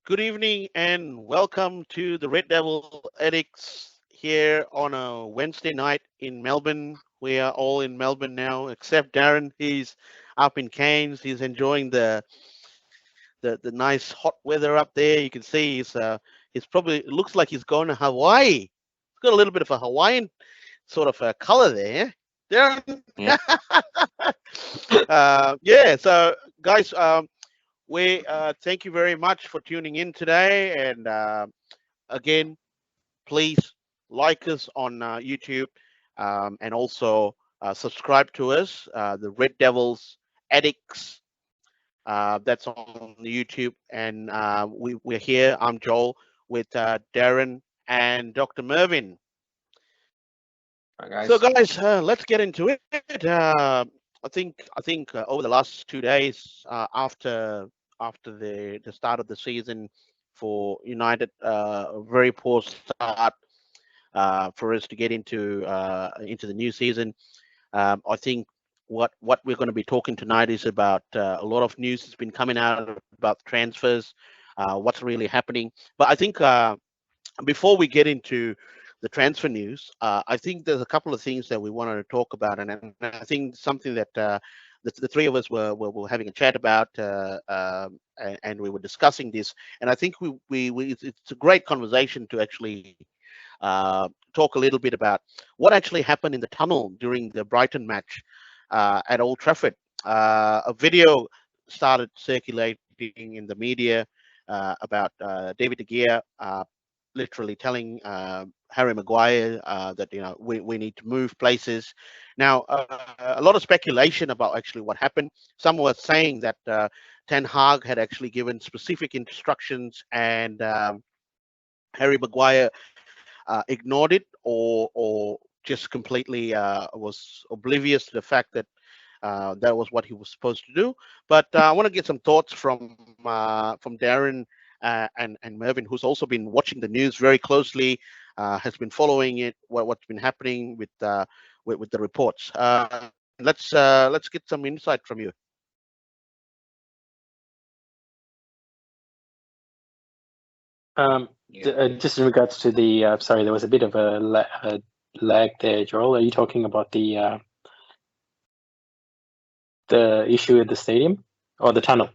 Good evening and welcome to the Red Devil Addicts here on a Wednesday night in Melbourne. We are all in Melbourne now, except Darren. He's up in Cairns. He's enjoying the nice hot weather up there. You can see he's probably it looks like he's going to Hawaii. He's got a little bit of a Hawaiian sort of color there, Darren. Yeah. Yeah. So guys, we thank you very much for tuning in today and. Again, please like us on YouTube and also subscribe to us, the Red Devils Addicts. That's on YouTube. And we're here. I'm Joel with Darren and Dr. Mervin. Hi So, guys. guys, let's get into it. I think over the last 2 days after the start of the season for United, a very poor start for us to get into the new season. I think what we're going to be talking tonight is about a lot of news that's been coming out about transfers, what's really happening. But I think before we get into the transfer news, I think there's a couple of things that we wanted to talk about, and I think something that the three of us were having a chat about, and we were discussing this, and I think it's a great conversation to actually talk a little bit about what actually happened in the tunnel during the Brighton match at Old Trafford. A video started circulating in the media about David De Gea literally telling Harry Maguire that we need to move places. Now, a lot of speculation about actually what happened. Some were saying that Ten Hag had actually given specific instructions and Harry Maguire ignored it or just completely was oblivious to the fact that that was what he was supposed to do. But I want to get some thoughts from Darren and Mervin, who's also been watching the news very closely, has been following it, what's been happening with the reports. Darren, let's get some insight from you. Just in regards to the, sorry, there was a bit of a lag there, Joel. Are you talking about the issue at the stadium or the tunnel?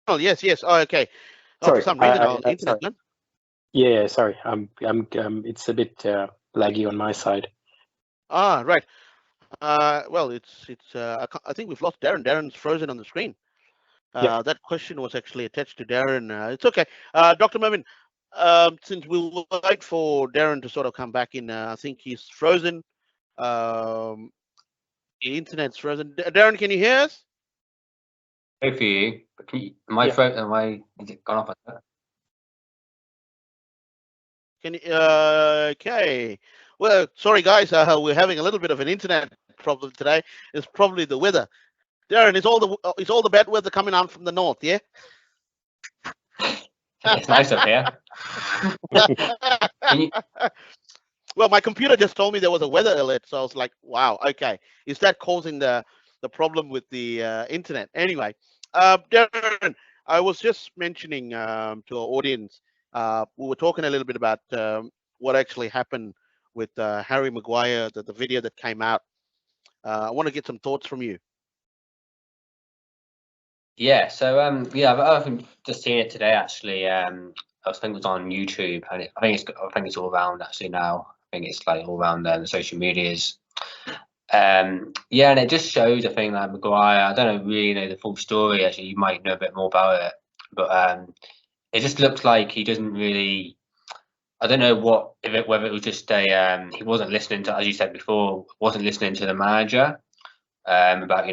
Oh, yes. Oh, okay. Oh, for Sorry, some reason our sorry. internet went. Yeah, sorry. It's a bit laggy on my side. Ah, right. Well, I think we've lost Darren. Darren's frozen on the screen. Yep. That question was actually attached to Darren. It's okay. Dr. Mervin, since we'll wait for Darren to sort of come back in, I think he's frozen. Um, the internet's frozen. Darren, can you hear us? Hey for you. But can you, Yeah. is it gone off like that? Can you, okay. Well, sorry guys, we're having a little bit of an internet problem today. It's probably the weather. Darren, is all the bad weather coming on from the north? Yeah. It's nice up here. Can you, Well, my computer just told me there was a weather alert, so I was like, "Wow, okay, is that causing the problem with the internet?" Anyway, Darren, I was just mentioning to our audience, we were talking a little bit about what actually happened with Harry Maguire, the video that came out. I want to get some thoughts from you. yeah, so I've just seen it today actually. I think it was on YouTube and I think it's all around actually now. I think it's like all around the social medias. Yeah, and it just shows, I think, that Maguire, I don't really know the full story actually, you might know a bit more about it, but it just looks like he doesn't really. I don't know whether it was just he wasn't listening to, as you said before, wasn't listening to the manager about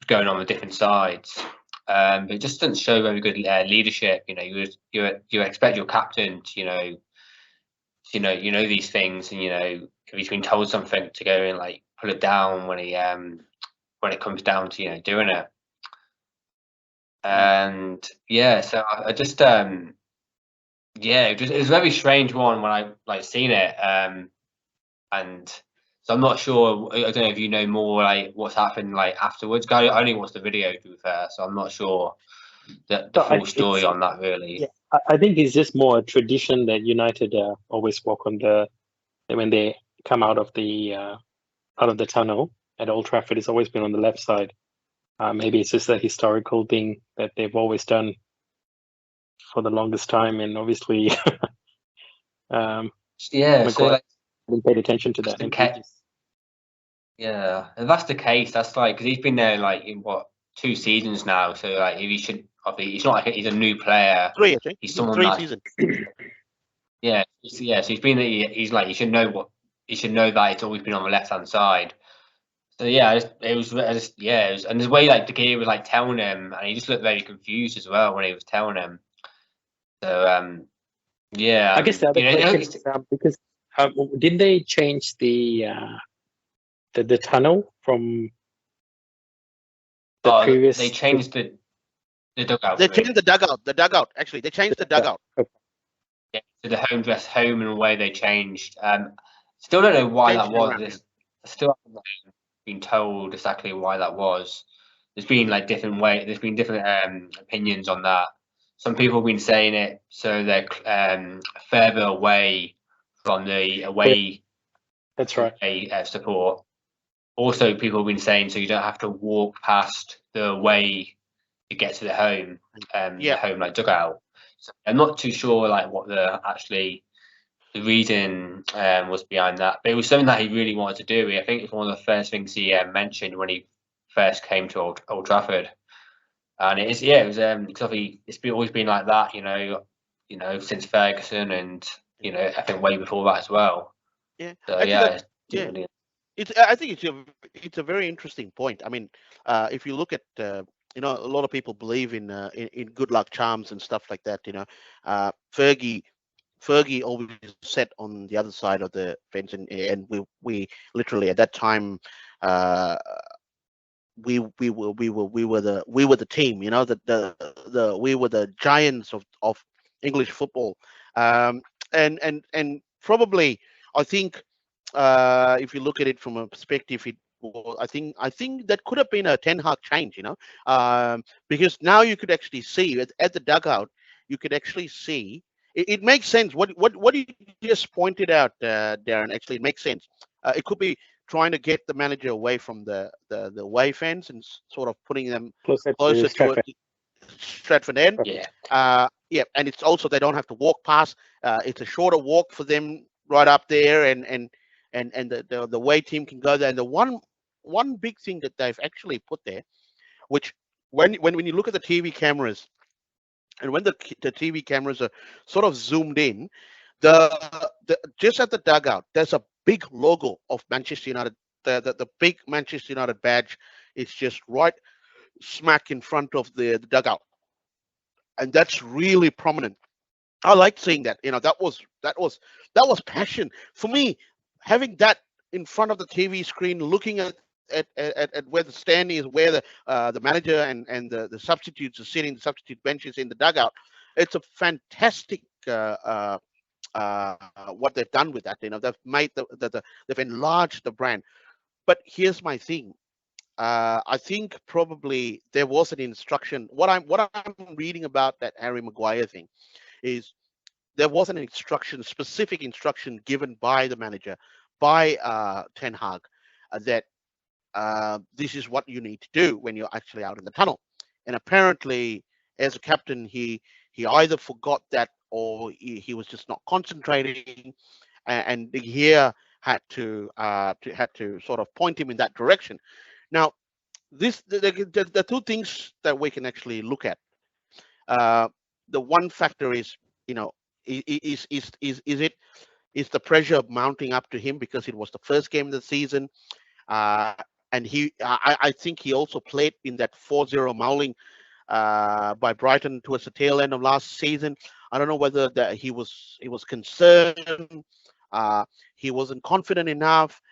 going on the different sides. But it just doesn't show very good leadership. You expect your captain to these things, and if he's been told something to go and like put it down when it comes down to doing it. And yeah, so I just yeah, it was a very strange one when I like seen it, and so I'm not sure. I don't know if you know more like what's happened like afterwards. I only watched the video to be fair, so I'm not sure the So full story on that, really. Yeah, I think it's just more a tradition that United always walk on when they come out of the tunnel at Old Trafford. It's always been on the left side. Maybe it's just a historical thing that they've always done for the longest time, and obviously, Yeah, so Maguire didn't pay attention to that. And yeah, if that's the case, that's like because he's been there like in what 2 seasons now. So like, if he should, he's not like he's a new player. 3, I think. He's someone 3 that, seasons. yeah. So he's been. He's like, you should know that it's always been on the left hand side. So yeah, it was, and the way like the gear was like telling him, and he just looked very confused as well when he was telling him. So yeah, I guess the other question is because did they change the tunnel from the previous? They changed the dugout. They changed the dugout. The dugout, actually, they changed the dugout. Okay. Yeah, to the home and away they changed. Still don't know why that was. Still haven't been told exactly why that was. There's been like different opinions on that. Some people have been saying it so they're further away from the away. That's right. Support. Also, people have been saying so you don't have to walk past the away to get to the home. The home like dugout. So I'm not too sure like what the reason was behind that, but it was something that he really wanted to do. I think it's one of the first things he mentioned when he first came to Old Trafford, and it was it's always been like that, you know, since Ferguson, and I think way before that as well. Yeah. So actually, I think it's a very interesting point. I mean, if you look at a lot of people believe in good luck charms and stuff like that. Fergie always sat on the other side of the fence, and we literally at that time we were the team. We were the giants of English football, and probably I think if you look at it from a perspective, I think that could have been a Ten Hag change, because now you could actually see at the dugout, you could actually see. It makes sense. What you just pointed out, Darren. Actually, it makes sense. It could be trying to get the manager away from the away fans and sort of putting them closer to Stratford End. Yeah. And it's also they don't have to walk past. It's a shorter walk for them right up there, and the away team can go there. And the one big thing that they've actually put there, which when you look at the TV cameras. And when the TV cameras are sort of zoomed in, the just at the dugout, there's a big logo of Manchester United. The big Manchester United badge is just right smack in front of the dugout, and that's really prominent. I like seeing that. That was passion for me. Having that in front of the TV screen, looking at where the stand is, where the manager and the substitutes are sitting, the substitute benches in the dugout. It's a fantastic what they've done with that. They've made they've enlarged the brand. But here's my thing. I think probably there was an instruction. What I'm reading about that Harry Maguire thing is there was an specific instruction given by the manager, by Ten Hag, that this is what you need to do when you're actually out in the tunnel. And apparently, as a captain, he either forgot that or he was just not concentrating, and the gear had to sort of point him in that direction. Now, the two things that we can actually look at. The one factor is, is the pressure mounting up to him because it was the first game of the season. And I think he also played in that 4-0 mauling by Brighton towards the tail end of last season. I don't know whether he was concerned, he wasn't confident enough,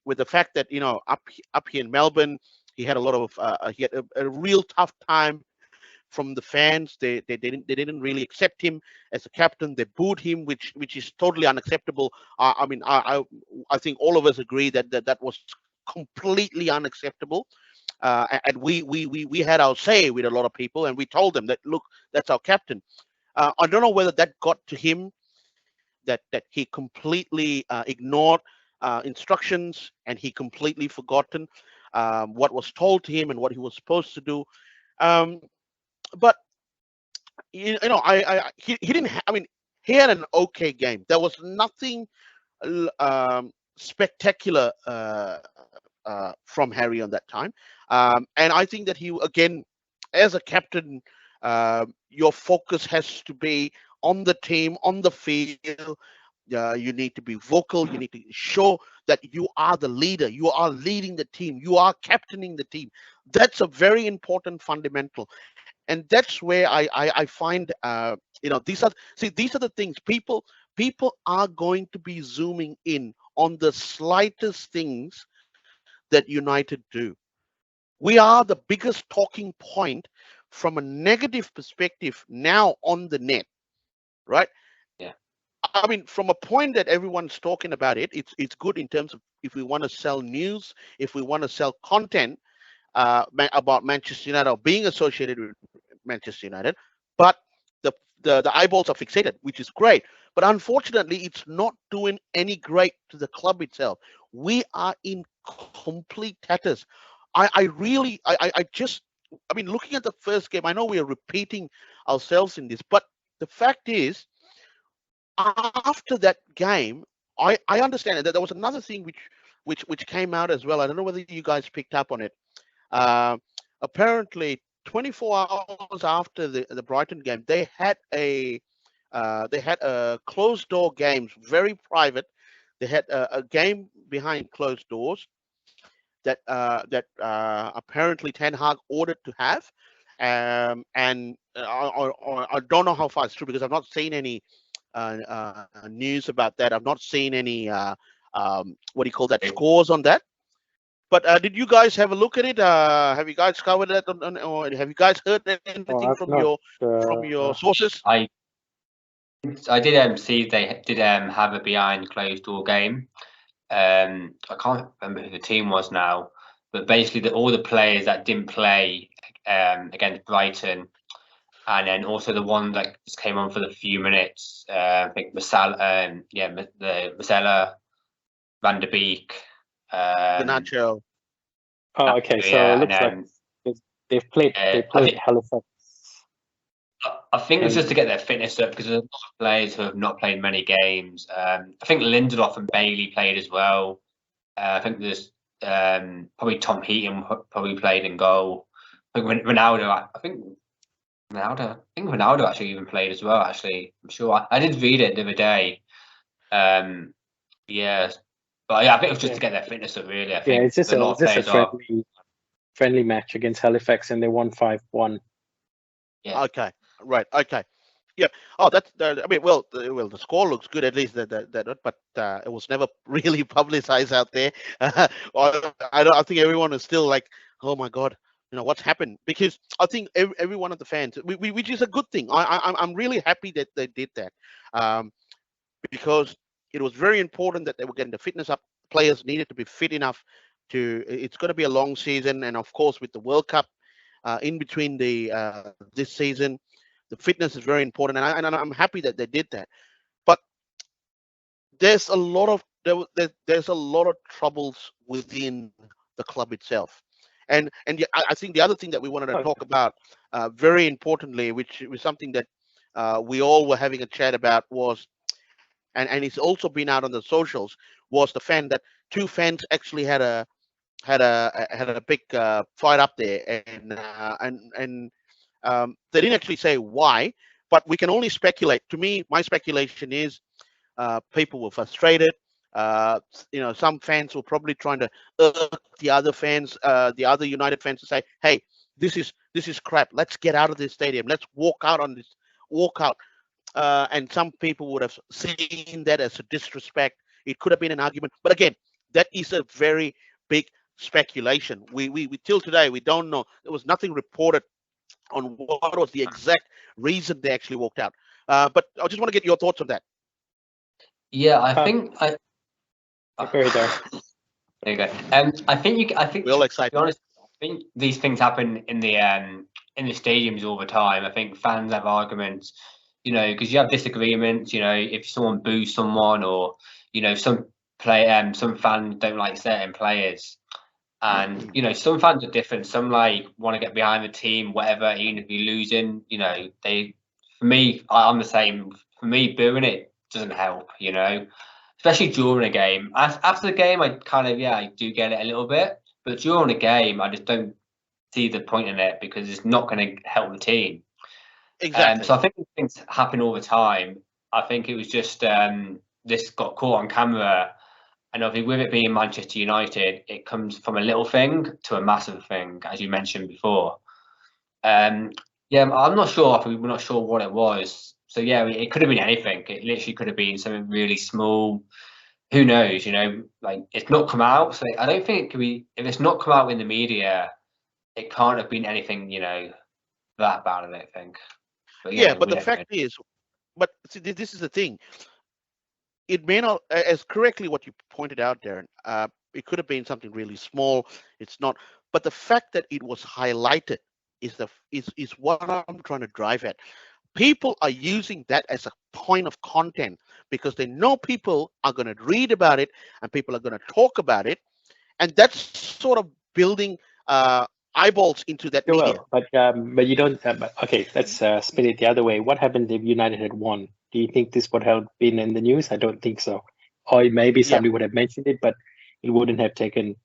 with the fact that up here in Melbourne, he had a lot of he had a real tough time from the fans. They didn't really accept him as a captain. They booed him, which is totally unacceptable. I mean, I think all of us agree that was completely unacceptable. and we had our say with a lot of people, and we told them that, look, that's our captain. I don't know whether that got to him, that he completely ignored instructions, and he completely forgotten what was told to him and what he was supposed to do. But you know, he didn't. I mean, he had an okay game. There was nothing spectacular from Harry on that time, and I think that he, again, as a captain, your focus has to be on the team, on the field. You need to be vocal. You need to show that you are the leader. You are leading the team. You are captaining the team. That's a very important fundamental, and that's where I find you know, these are the things people are going to be zooming in on the slightest things that United do. We are the biggest talking point from a negative perspective now on the net, right? Yeah. I mean, from a point that everyone's talking about it, it's good in terms of if we want to sell news, if we want to sell content about Manchester United or being associated with Manchester United, but the eyeballs are fixated, which is great. But unfortunately, it's not doing any great to the club itself. We are in complete tatters. I really, I mean, looking at the first game, I know we are repeating ourselves in this, but the fact is, after that game, I understand that there was another thing which came out as well. I don't know whether you guys picked up on it. Apparently, 24 hours after the Brighton game, they had a closed door games, very private. They had a game behind closed doors that apparently Ten Hag ordered to have, and I don't know how far it's true because I've not seen any news about that. I've not seen any what do you call that, scores on that. But did you guys have a look at it? Have you guys covered that, or have you guys heard anything I've from not, your sources? I did see they did have a behind closed door game. I can't remember who the team was now, but basically all the players that didn't play against Brighton, and then also the one that just came on for the few minutes. I think Masala, the Masala, Van der Beek, Garnacho. Oh, okay. So it looks like they've played Halifax. I think it's just to get their fitness up because there's a lot of players who have not played many games. I think Lindelof and Bailey played as well. I think there's probably Tom Heaton probably played in goal. I think Ronaldo. I think Ronaldo actually even played as well. Actually, I'm sure I did read it the other day. Yeah, but yeah, I think it was just to get their fitness up. Really, I think it's just a friendly match against Halifax, and they won 5-1. Yeah. Okay. Right. Okay. Yeah. Oh, that's. I mean, well, the score looks good at least. But it was never really publicized out there. I think everyone is still like, oh my god, you know what's happened? Because I think every one of the fans, which is a good thing. I'm really happy that they did that, because it was very important that they were getting the fitness up. Players needed to be fit enough to. It's going to be a long season, and of course with the World Cup in between this season, the fitness is very important, and I'm happy that they did that. But there's a lot of there's a lot of troubles within the club itself, and I think the other thing that we wanted to talk about very importantly, which was something that we all were having a chat about, was, and it's also been out on the socials, was the fan that two fans actually had a big fight up there, and they didn't actually say why, but we can only speculate. To me, my speculation is people were frustrated. Some fans were probably trying to irk the other fans, the other United fans, to say, "Hey, this is crap. Let's get out of this stadium. Let's walk out on this walkout." And some people would have seen that as a disrespect. It could have been an argument, but again, that is a very big speculation. We till today we don't know. There was nothing reported on what was the exact reason they actually walked out. But I just want to get your thoughts on that. Yeah, I think Go ahead, Darren. there you go. I think we're all excited. To be honest, think these things happen in the stadiums all the time. I think fans have arguments, you know, because you have disagreements. You know, if someone boos someone, or you know, some fans don't like certain players, and you know, some fans are different. Some like want to get behind the team, whatever, even if you're losing. You know, for me, I'm the same. For me, booing it doesn't help. You know, especially during a game. After the game, I kind of I do get it a little bit, but during a game, I just don't see the point in it because it's not going to help the team. Exactly. So I think things happen all the time. I think it was just this got caught on camera, and obviously with it being Manchester United, it comes from a little thing to a massive thing, as you mentioned before. I'm not sure. We're not sure what it was. So it could have been anything. It literally could have been something really small. Who knows? You know, like it's not come out. So I don't think it could be. If it's not come out in the media, it can't have been anything. You know, that bad. I don't think. But But the fact is, but see, this is the thing. It may not, as correctly what you pointed out, Darren. It could have been something really small. It's not. But the fact that it was highlighted is what I'm trying to drive at. People are using that as a point of content because they know people are going to read about it and people are going to talk about it, and that's sort of building eyeballs into that media. But you don't. Okay, let's spin it the other way. What happened if United had won? Do you think this would have been in the news? I don't think so. Or maybe somebody would have mentioned it, but it wouldn't have taken,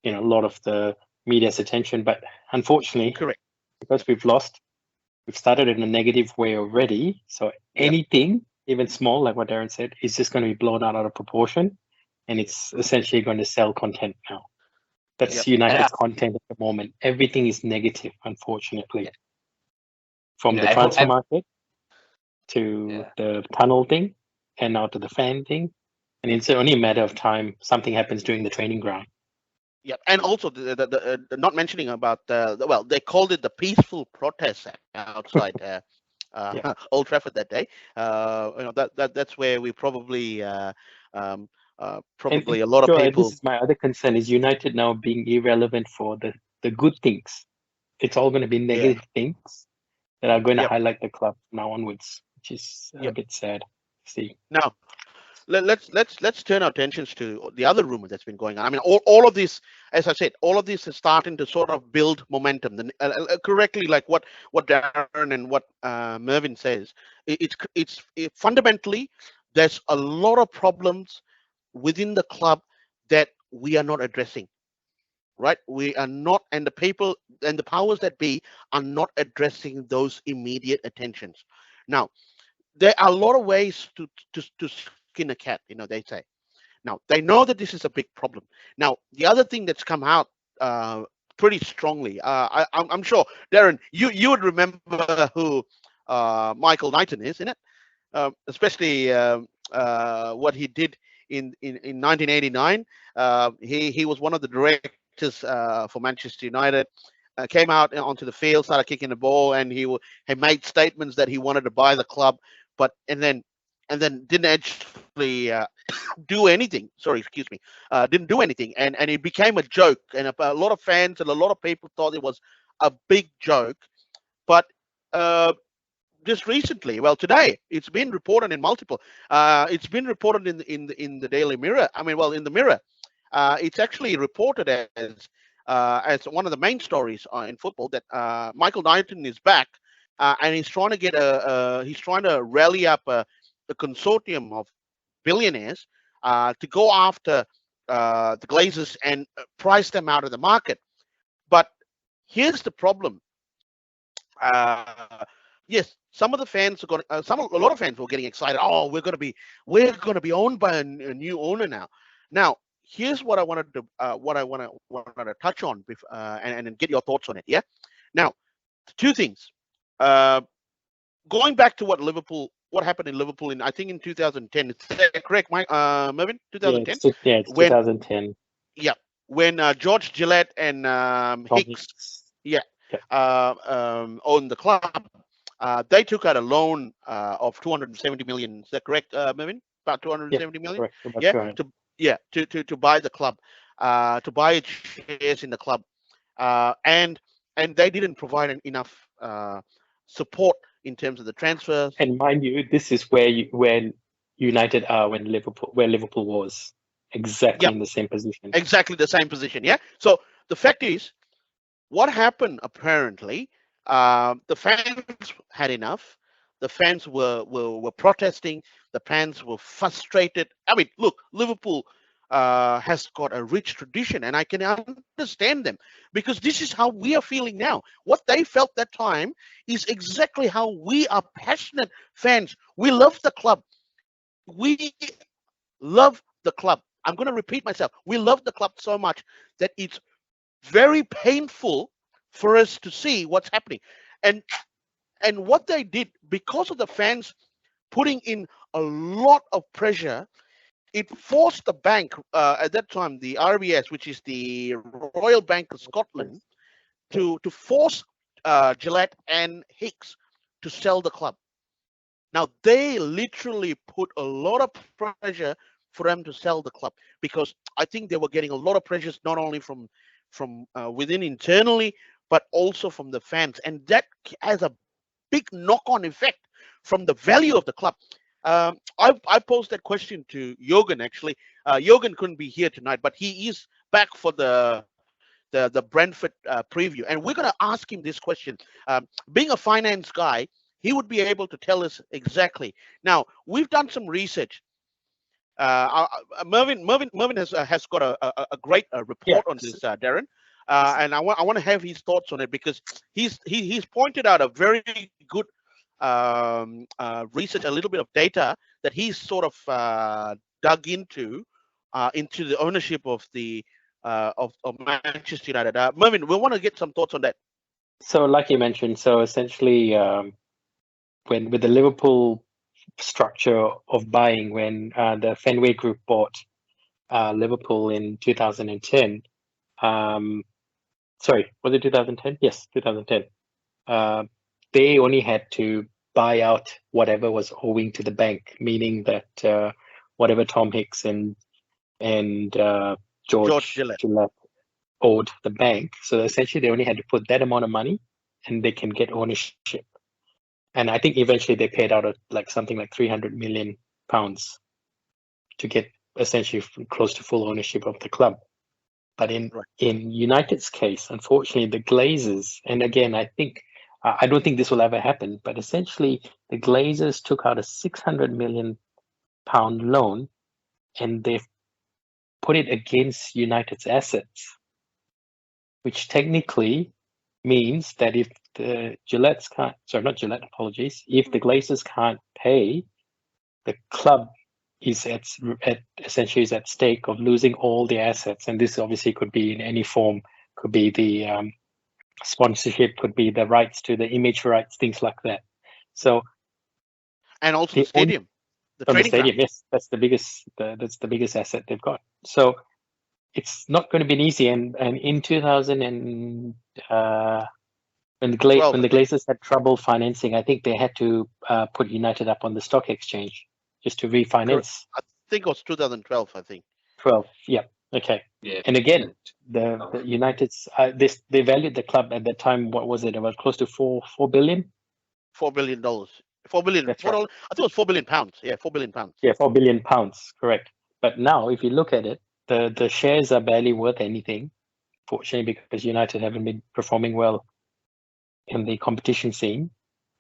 a lot of the media's attention. But unfortunately, Correct. because we've lost, we've started in a negative way already. So anything, even small, like what Darren said, is just going to be blown out of proportion, and it's essentially going to sell content now. That's United's content at the moment. Everything is negative, unfortunately. From the transfer market to the tunnel thing, and now to the fan thing. And it's only a matter of time something happens during the training ground. Yeah, and also the not mentioning about they called it the peaceful protest outside Old Trafford that day. That's where we probably a lot of people. This is my other concern: is United now being irrelevant for the good things? It's all going to be negative things that are going to highlight the club now onwards, which is a bit sad to see. Now, let's turn our attentions to the other rumor that's been going on. I mean, all of this, as I said, all of this is starting to sort of build momentum. Correctly, like what Darren and what Mervin says, it's fundamentally there's a lot of problems within the club that we are not addressing. Right, we are not, and the people and the powers that be are not addressing those immediate attentions. Now, there are a lot of ways to skin a cat, they say. Now, they know that this is a big problem. Now, the other thing that's come out pretty strongly, I'm sure, Darren, you would remember who Michael Knighton is, isn't it? Especially what he did in 1989. He was one of the directors for Manchester United. Came out onto the field, started kicking the ball, and he made statements that he wanted to buy the club, and then didn't actually do anything. Sorry, excuse me. Didn't do anything, and it became a joke, and a lot of fans and a lot of people thought it was a big joke. But just recently, today, it's been reported in multiple. It's been reported in the Daily Mirror. I mean, in the Mirror. It's actually reported as one of the main stories in football that Michael Knighton is back, and he's trying to rally up a consortium of billionaires to go after the Glazers and price them out of the market. But here's the problem. Yes, some of the fans are going. A lot of fans were getting excited. Oh, we're going to be owned by a new owner now. Now, here's what I wanted to touch on and get your thoughts on it. Yeah. Now, two things. Going back to what happened in Liverpool I think in 2010. Is that correct, Mervin? 2010. Yeah, it's 2010. Yeah, when George Gillette and Hicks, owned the club. They took out a loan of 270 million. Is that correct, Mervin? About 270 million. Correct. To buy the club, to buy its shares in the club. and they didn't provide enough support in terms of the transfers. And mind you, this is where United are where Liverpool was exactly in the same position. Exactly the same position. Yeah. So the fact is, what happened apparently, the fans had enough. The fans were protesting. The fans were frustrated. I mean, look, Liverpool has got a rich tradition, and I can understand them, because this is how we are feeling now. What they felt that time is exactly how we are passionate fans. We love the club. We love the club. I'm going to repeat myself. We love the club so much that it's very painful for us to see what's happening. And what they did, because of the fans putting in a lot of pressure, it forced the bank, at that time, the RBS, which is the Royal Bank of Scotland, to force Gillette and Hicks to sell the club. Now, they literally put a lot of pressure for them to sell the club, because I think they were getting a lot of pressures, not only from within internally, but also from the fans. And that has a big knock-on effect from the value of the club. I posed that question to Jürgen, actually. Jürgen couldn't be here tonight, but he is back for the Brentford preview, and we're going to ask him this question. Being a finance guy, he would be able to tell us exactly. Now, we've done some research. Mervin has got a great report on this, Darren, and I want to have his thoughts on it, because he's pointed out a very good research, a little bit of data that he's sort of dug into the ownership of the of Manchester United. Mervin, we want to get some thoughts on that. So, like you mentioned, so essentially, when with the Liverpool structure of buying, when the Fenway Group bought Liverpool in 2010, sorry, was it 2010? Yes, 2010. They only had to buy out whatever was owing to the bank, meaning that whatever Tom Hicks and George Gillette owed the bank. So essentially, they only had to put that amount of money, and they can get ownership. And I think eventually they paid out something like £300 million to get essentially close to full ownership of the club. But in United's case, unfortunately, the Glazers, and again, I don't think this will ever happen, but essentially the Glazers took out a £600 million loan, and they've put it against United's assets, which technically means that if the Gillette's can't, sorry, not Gillette, apologies, if the Glazers can't pay, the club is essentially is at stake of losing all the assets. And this obviously could be in any form, could be the sponsorship, could be the rights to the image rights, things like that. So, and also the stadium, the stadium, yes, that's the biggest asset they've got. So it's not going to be easy. And in 2000 and when the Glazers had trouble financing, I think they had to put United up on the stock exchange just to refinance. I think it was 2012. I think 12. Yeah. Okay. Yeah. And again, the United's they valued the club at that time. What was it? About close to $4 billion. $4 billion. $4 billion. That's right. I think it was £4 billion. Yeah, £4 billion. Yeah, £4 billion. Correct. But now, if you look at it, the shares are barely worth anything, fortunately, because United haven't been performing well in the competition scene.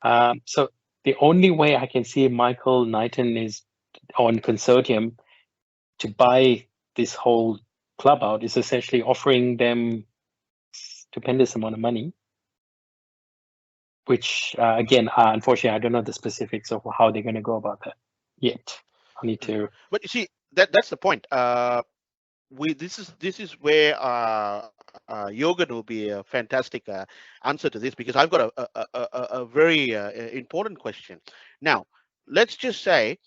So the only way I can see Michael Knighton is on consortium to buy this whole club out is essentially offering them stupendous amount of money, which again, unfortunately, I don't know the specifics of how they're going to go about that yet. I need to. But you see, that's the point. This is where Jürgen will be a fantastic answer to this, because I've got a very important question. Now, let's just say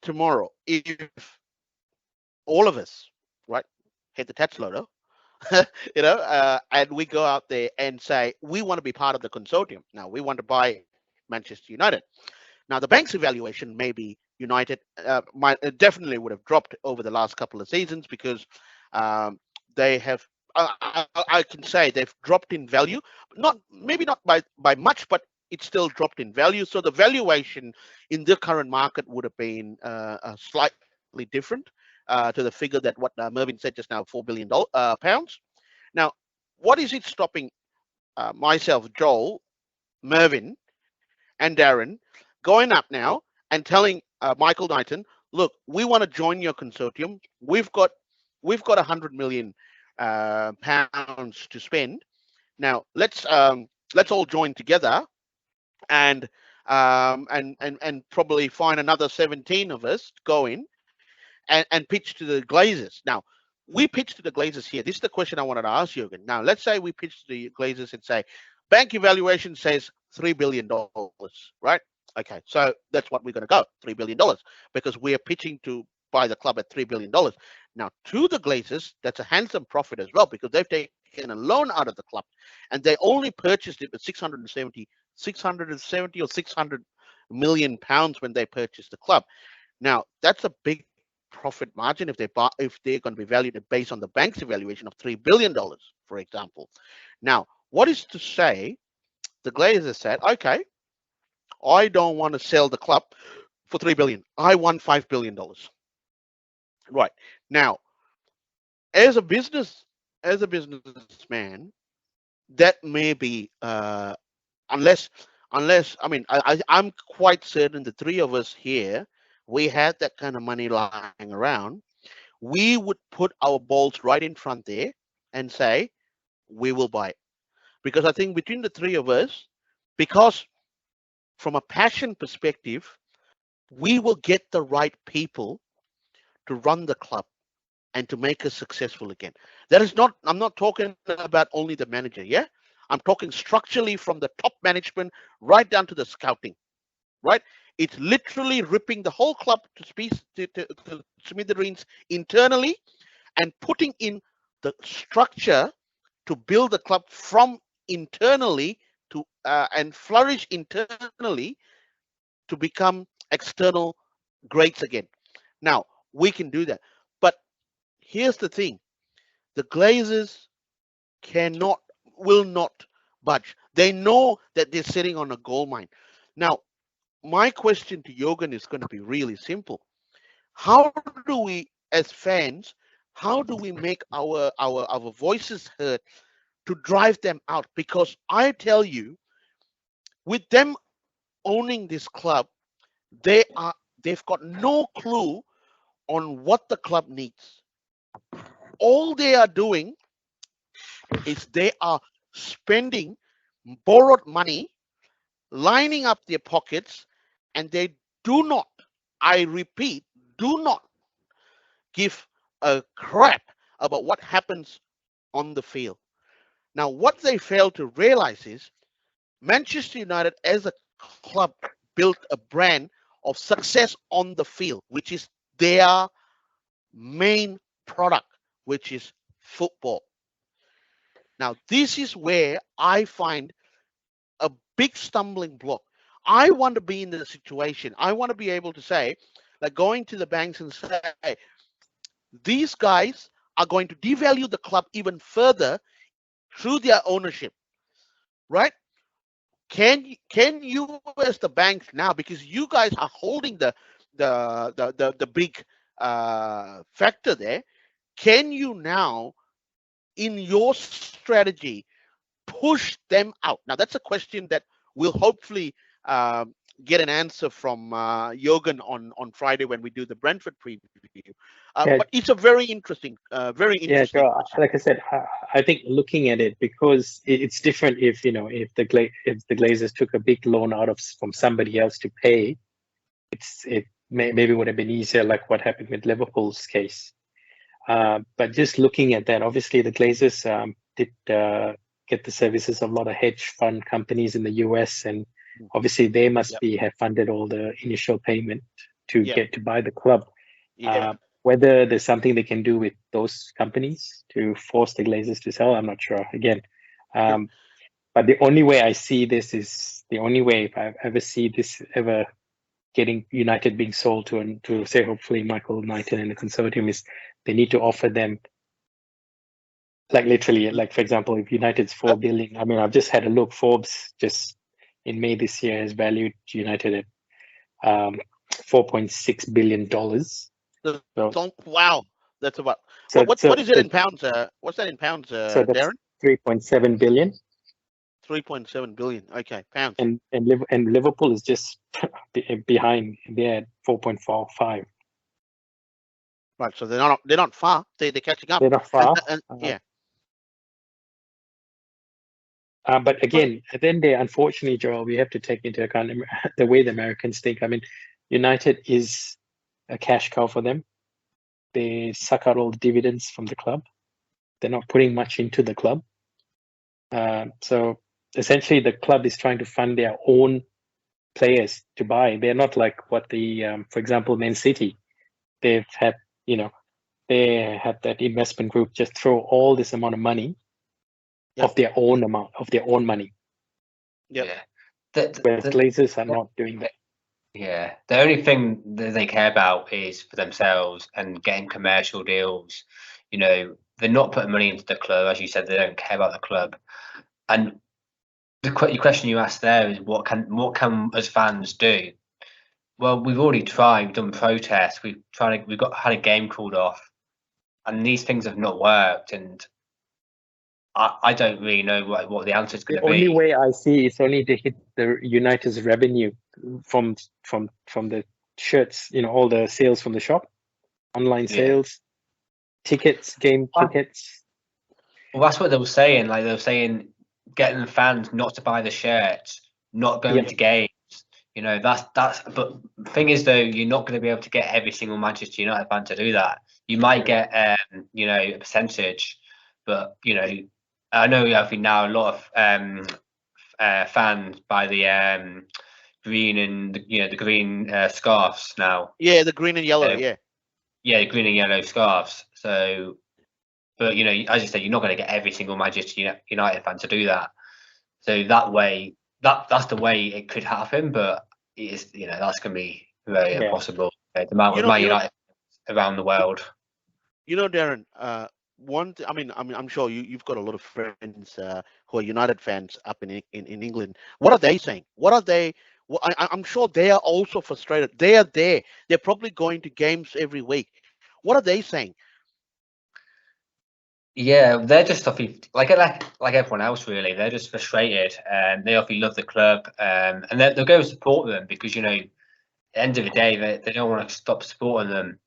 tomorrow, if all of us, right, hit the tax loader, and we go out there and say we want to be part of the consortium. Now we want to buy Manchester United. Now the bank's evaluation may be United definitely would have dropped over the last couple of seasons, because they have, I can say they've dropped in value, maybe not by much, but it's still dropped in value. So the valuation in the current market would have been slightly different to the figure that what Mervin said just now, £4 billion pounds. Now, what is it stopping myself, Joel, Mervin, and Darren going up now and telling Michael Knighton, look, we want to join your consortium. We've got 100 million pounds to spend. Now let's all join together and probably find another 17 of us to go in and pitch to the Glazers. Now we pitch to the Glazers here. This is the question I wanted to ask Jürgen. Now let's say we pitch to the Glazers and say, bank evaluation says $3 billion, right? Okay, so that's what we're going to go, $3 billion, because we're pitching to buy the club at $3 billion. Now, to the Glazers, that's a handsome profit as well, because they've taken a loan out of the club, and they only purchased it at 670 or 600 million pounds when they purchased the club. Now, that's a big profit margin if they're going to be valued based on the bank's evaluation of $3 billion, for example. Now, what is to say the Glazers said, okay, I don't want to sell the club for $3 billion. I want $5 billion. Right. Now, as a businessman, that may be unless I mean I'm quite certain the three of us here, we had that kind of money lying around, we would put our balls right in front there and say we will buy it. Because I think between the three of us, because from a passion perspective, we will get the right people to run the club and to make us successful again. That is not, I'm not talking about only the manager, yeah? I'm talking structurally from the top management right down to the scouting, right? It's literally ripping the whole club to smithereens internally and putting in the structure to build the club from internally to and flourish internally to become external greats again. Now, we can do that. But here's the thing. The Glazers will not budge. They know that they're sitting on a gold mine. Now, my question to Jürgen is going to be really simple. How do we, as fans, how do we make our voices heard to drive them out? Because I tell you, with them owning this club, they've got no clue on what the club needs. All they are doing is they are spending borrowed money, lining up their pockets, and they do not, I repeat, do not give a crap about what happens on the field. Now, what they fail to realize is Manchester United as a club built a brand of success on the field, which is their main product, which is football. Now, this is where I find a big stumbling block. I want to be in the situation. I want to be able to say, like going to the banks and say, these guys are going to devalue the club even further through their ownership, right? Can you as the banks now, because you guys are holding the big factor there, can you now in your strategy push them out? Now that's a question that we'll hopefully get an answer from Jürgen on Friday when we do the Brentford preview. But it's a very interesting question. Like I said, I think looking at it, because it's different if if the Glazers took a big loan from somebody else to pay, it maybe would have been easier, like what happened with Liverpool's case. But just looking at that, obviously the Glazers did get the services of a lot of hedge fund companies in the US, and obviously they must have funded all the initial payment to get to buy the club. Whether there's something they can do with those companies to force the Glazers to sell, I'm not sure. Again, but the only way I see this is if I ever see this ever getting United being sold to say hopefully Michael Knighton and the consortium, is they need to offer them Like literally, like for example, if United's 4 billion, I mean, I've just had a look. Forbes just in May this year has valued United at $4.6 billion. So, Wow, that's about so, what is it in pounds? What's that in pounds, so that's Darren? 3.7 billion. 3.7 billion. Okay, pounds. And Liverpool is just behind. They're at 4.45. Right, so they're not far. They're catching up. They're not far. And yeah. But again, at the end of the day, unfortunately, Joel, we have to take into account the way the Americans think. I mean, United is a cash cow for them. They suck out all the dividends from the club. They're not putting much into the club. So essentially, the club is trying to fund their own players to buy. They're not like what for example, Man City. They've had, they had that investment group just throw all this amount of money of their own money. Yeah. But Glazers are not doing that. Yeah, the only thing that they care about is for themselves and getting commercial deals. They're not putting money into the club, as you said. They don't care about the club. And the question you asked there is what can as fans do? Well, we've already tried. We've done protests. We've had a game called off, and these things have not worked. And I don't really know what the answer is going to be. The only way I see is only to hit the United's revenue from the shirts, all the sales from the shop, online sales, tickets, game tickets. Well, that's what they were saying. Like they were saying, getting the fans not to buy the shirts, not going to games. That's. But the thing is, though, you're not going to be able to get every single Manchester United fan to do that. You might get, a percentage, but I know I think now a lot of fans buy the green and the green scarves now. Yeah, the green and yellow. Yeah, the green and yellow scarves. So, but as you said, you're not going to get every single Manchester United fan to do that. So that way, that's the way it could happen. But it's that's going to be very impossible. The amount of Man United around the world. Darren. I'm sure you've got a lot of friends who are United fans up in England. What are they saying? What are they? Well, I'm sure they are also frustrated. They are there. They're probably going to games every week. What are they saying? Yeah, they're just like everyone else, really. They're just frustrated, and they obviously love the club, and they'll go support them because at the end of the day, they don't want to stop supporting them.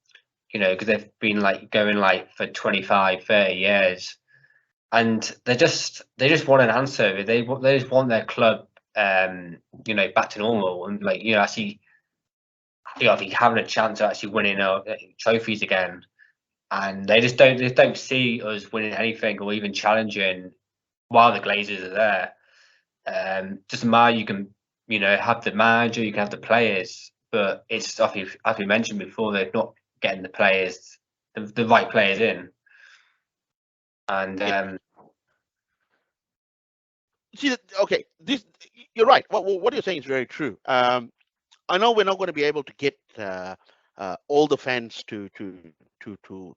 Because they've been going for 25, 30 years, and they just want an answer. They just want their club, back to normal, and actually, having a chance of actually winning trophies again. And they just don't see us winning anything or even challenging while the Glazers are there. Doesn't matter. You can have the manager, you can have the players, but it's as we mentioned before, they're not getting the players, the right players in. And see, okay, you're right. What you're saying is very true. I know we're not going to be able to get all the fans to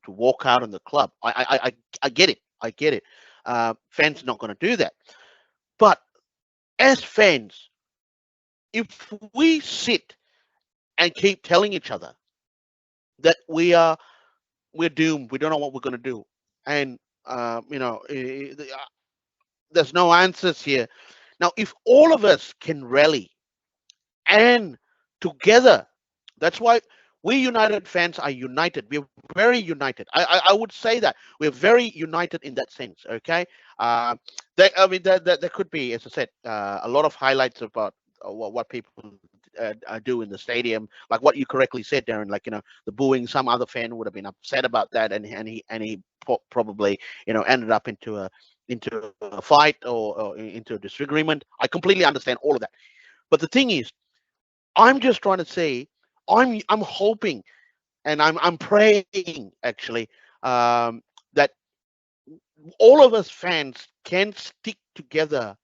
walk out on the club. I get it. I get it. Fans are not going to do that. But as fans, if we sit and keep telling each other that we're doomed, we don't know what we're going to do, and there's no answers here. Now, if all of us can rally and together, that's why we United fans are united. We're very united. I would say that we're very united in that sense. Okay. There could be, as I said, a lot of highlights about what people do in the stadium, like what you correctly said, Darren. Like the booing. Some other fan would have been upset about that, and he probably ended up into a fight or into a disagreement. I completely understand all of that. But the thing is, I'm just trying to say, I'm hoping, and I'm praying actually, that all of us fans can stick together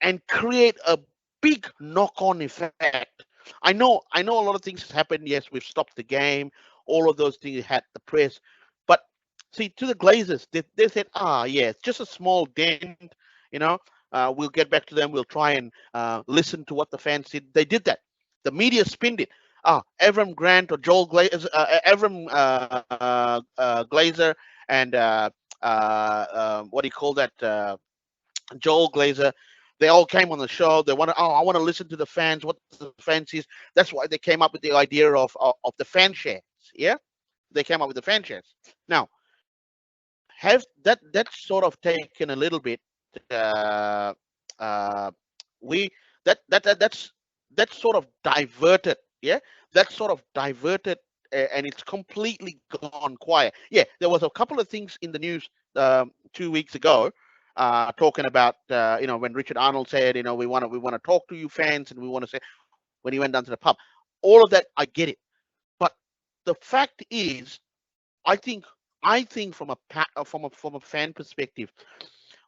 and create a big knock-on effect. I know a lot of things happened. Yes, we've stopped the game. All of those things had the press, but See, to the Glazers, they said, yeah, it's just a small dent, you know. We'll get back to them. We'll try and listen to what the fans did. They did that. The media spinned it. Avram Grant or Joel Glazer, Avram Glazer, and what do you call that? Joel Glazer. They all came on the show. They wanted, I want to listen to the fans, what the fans is. That's why they came up with the idea of the fan shares. Yeah, they came up with the fan shares. Now, have that's sort of taken a little bit. Uh, uh, we that's sort of diverted. Yeah, that's sort of diverted, and it's completely gone quiet. Yeah, there was a couple of things in the news 2 weeks ago, talking about when Richard Arnold said, we want to talk to you fans, and we want to say when he went down to the pub. All of that, I get it, but the fact is, I think from a fan perspective,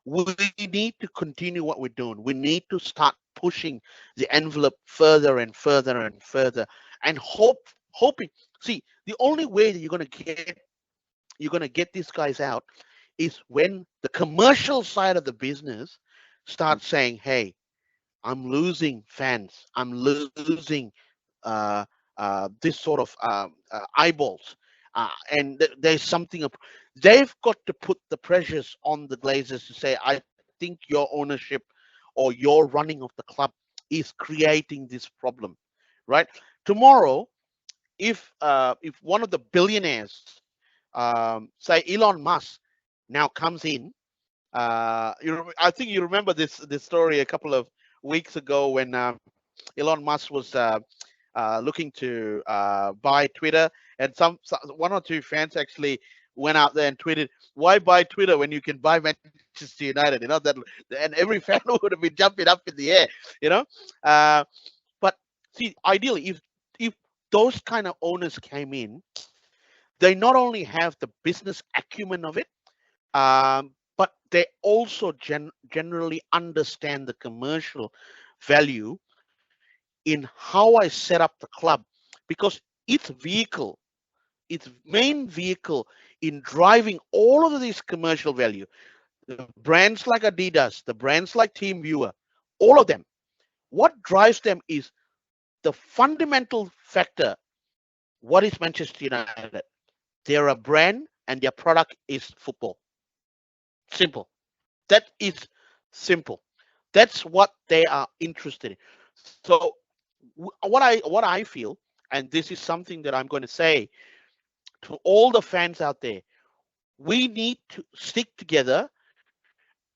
we need to continue what we're doing. We need to start pushing the envelope further and further and further, and hoping. See, the only way that you're gonna get these guys out is when the commercial side of the business starts saying, "Hey, I'm losing fans. I'm losing this sort of eyeballs." And there's something they've got to put the pressures on the Glazers to say, I think your ownership or your running of the club is creating this problem, right? Tomorrow, if one of the billionaires, say Elon Musk, now comes in, I think you remember this story a couple of weeks ago when Elon Musk was looking to buy Twitter, and one or two fans actually went out there and tweeted, "Why buy Twitter when you can buy Manchester United?" And every fan would have been jumping up in the air, But see, ideally, if those kind of owners came in, they not only have the business acumen of it, but they also generally understand the commercial value in how I set up the club, because its main vehicle in driving all of this commercial value, the brands like Adidas, the brands like TeamViewer, all of them, what drives them is the fundamental factor. What is Manchester United? They're a brand and their product is football. Simple. That is simple. That's what they are interested in. So what I feel, and this is something that I'm going to say to all the fans out there, we need to stick together.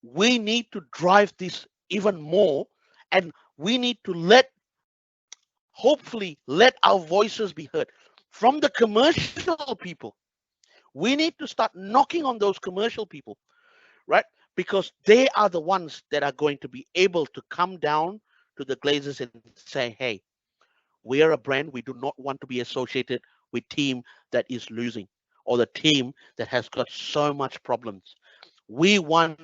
We need to drive this even more, and we need to hopefully let our voices be heard from the commercial people. We need to start knocking on those commercial people, right? Because they are the ones that are going to be able to come down to the Glazers and say, hey, we are a brand. We do not want to be associated with team that is losing or the team that has got so much problems. We want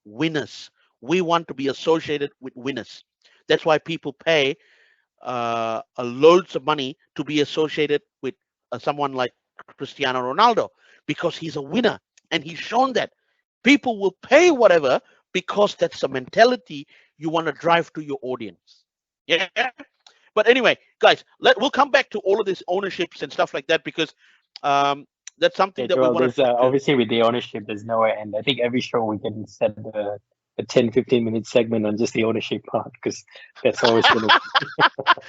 winners. We want to be associated with winners. That's why people pay loads of money to be associated with someone like Cristiano Ronaldo, because he's a winner and he's shown that. People will pay whatever because that's the mentality you want to drive to your audience. Yeah. But anyway, guys, we'll come back to all of these ownerships and stuff like that, because that's something that we want to. Obviously, with the ownership, there's nowhere end. I think every show we can set a 10-15 minute segment on just the ownership part, because that's always going to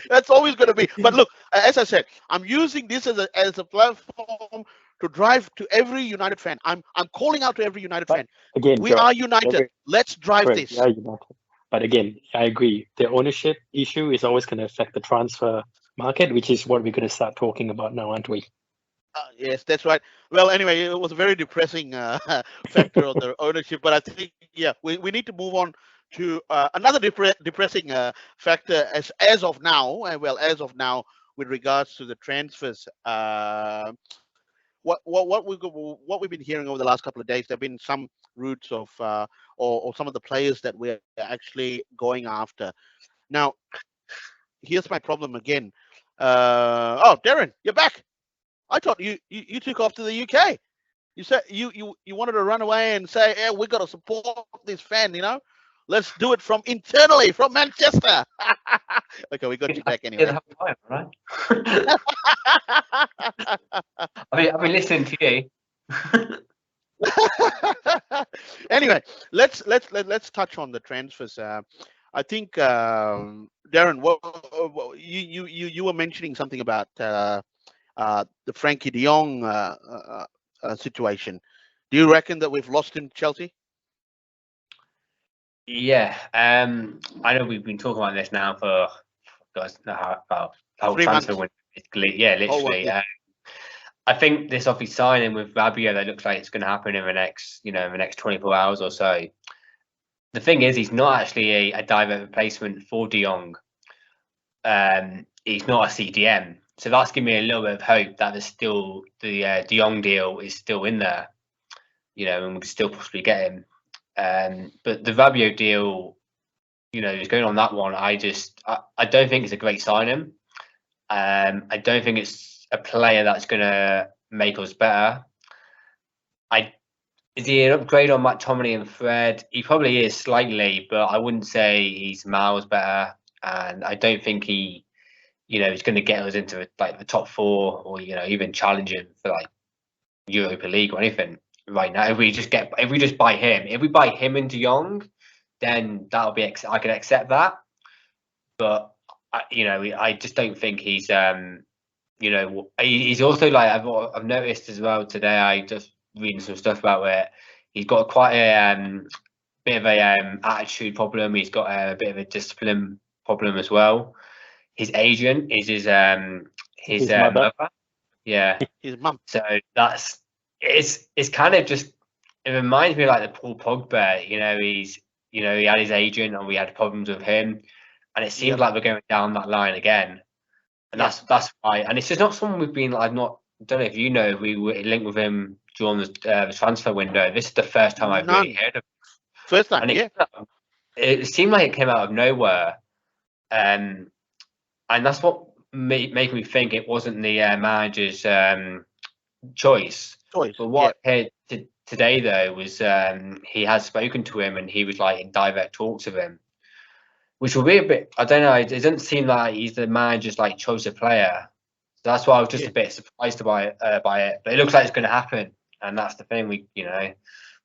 that's always going to be. But look, as I said, I'm using this as a platform to drive to every United fan. I'm calling out to every United fan. Again, we are united. Let's drive correct, this. we are united. But again, I agree. The ownership issue is always going to affect the transfer market, which is what we're going to start talking about now, aren't we? Yes, that's right. Well, anyway, it was a very depressing factor of the ownership, but I think, yeah, we need to move on to another depressing factor as of now. As of now, with regards to the transfers, what we've been hearing over the last couple of days, there have been some routes of or some of the players that we're actually going after. Now, here's my problem again. Darren, you're back. I thought you took off to the UK. You said you wanted to run away and say, "Yeah, we got to support this fan." Let's do it from internally, from Manchester. Okay, we got you back Yeah, anyway. the whole time, right? I've been listening to you. Anyway, let's touch on the transfers. I think Darren, you were mentioning something about the Frankie De Jong situation. Do you reckon that we've lost him to Chelsea? Yeah, I know we've been talking about this now for guys about the whole 3 transfer months. window. Basically, yeah, Oh, literally. yeah. I think this obviously signing with Rabio that looks like it's going to happen in the next, in the next 24 hours or so. The thing is, he's not actually a direct replacement for De Jong. He's not a CDM, so that's giving me a little bit of hope that there's still the De Jong deal is still in there, and we can still possibly get him. But the Rabio deal, is going on that one. I don't think it's a great signing. I don't think it's a player that's going to make us better. Is he an upgrade on McTominay and Fred? He probably is slightly, but I wouldn't say he's miles better. And I don't think he, is going to get us into like the top 4 or even challenging for like Europa League or anything right now. If we just buy him, if we buy him and De Jong, then that'll be I can accept that. But I just don't think he's he's also like I've noticed as well today. I just reading some stuff about where he's got quite a bit of a attitude problem. He's got a bit of a discipline problem as well. His agent is his mother. Yeah, His mum. So it's kind of just, it reminds me of like the Paul Pogba. He had his agent and we had problems with him, and it seems like we're going down that line again. And that's why. And it's just not someone we've been. I don't know if you know, we were linked with him during the transfer window. This is the first time I've really heard of him. First time, and it seemed like it came out of nowhere, and that's what made me think it wasn't the manager's choice. But what I heard today though was he has spoken to him and he was like in direct talks with him, which will be a bit, I don't know, it doesn't seem like he's the manager's like choice of player. So that's why I was just a bit surprised by it. But it looks like it's going to happen, and that's the thing.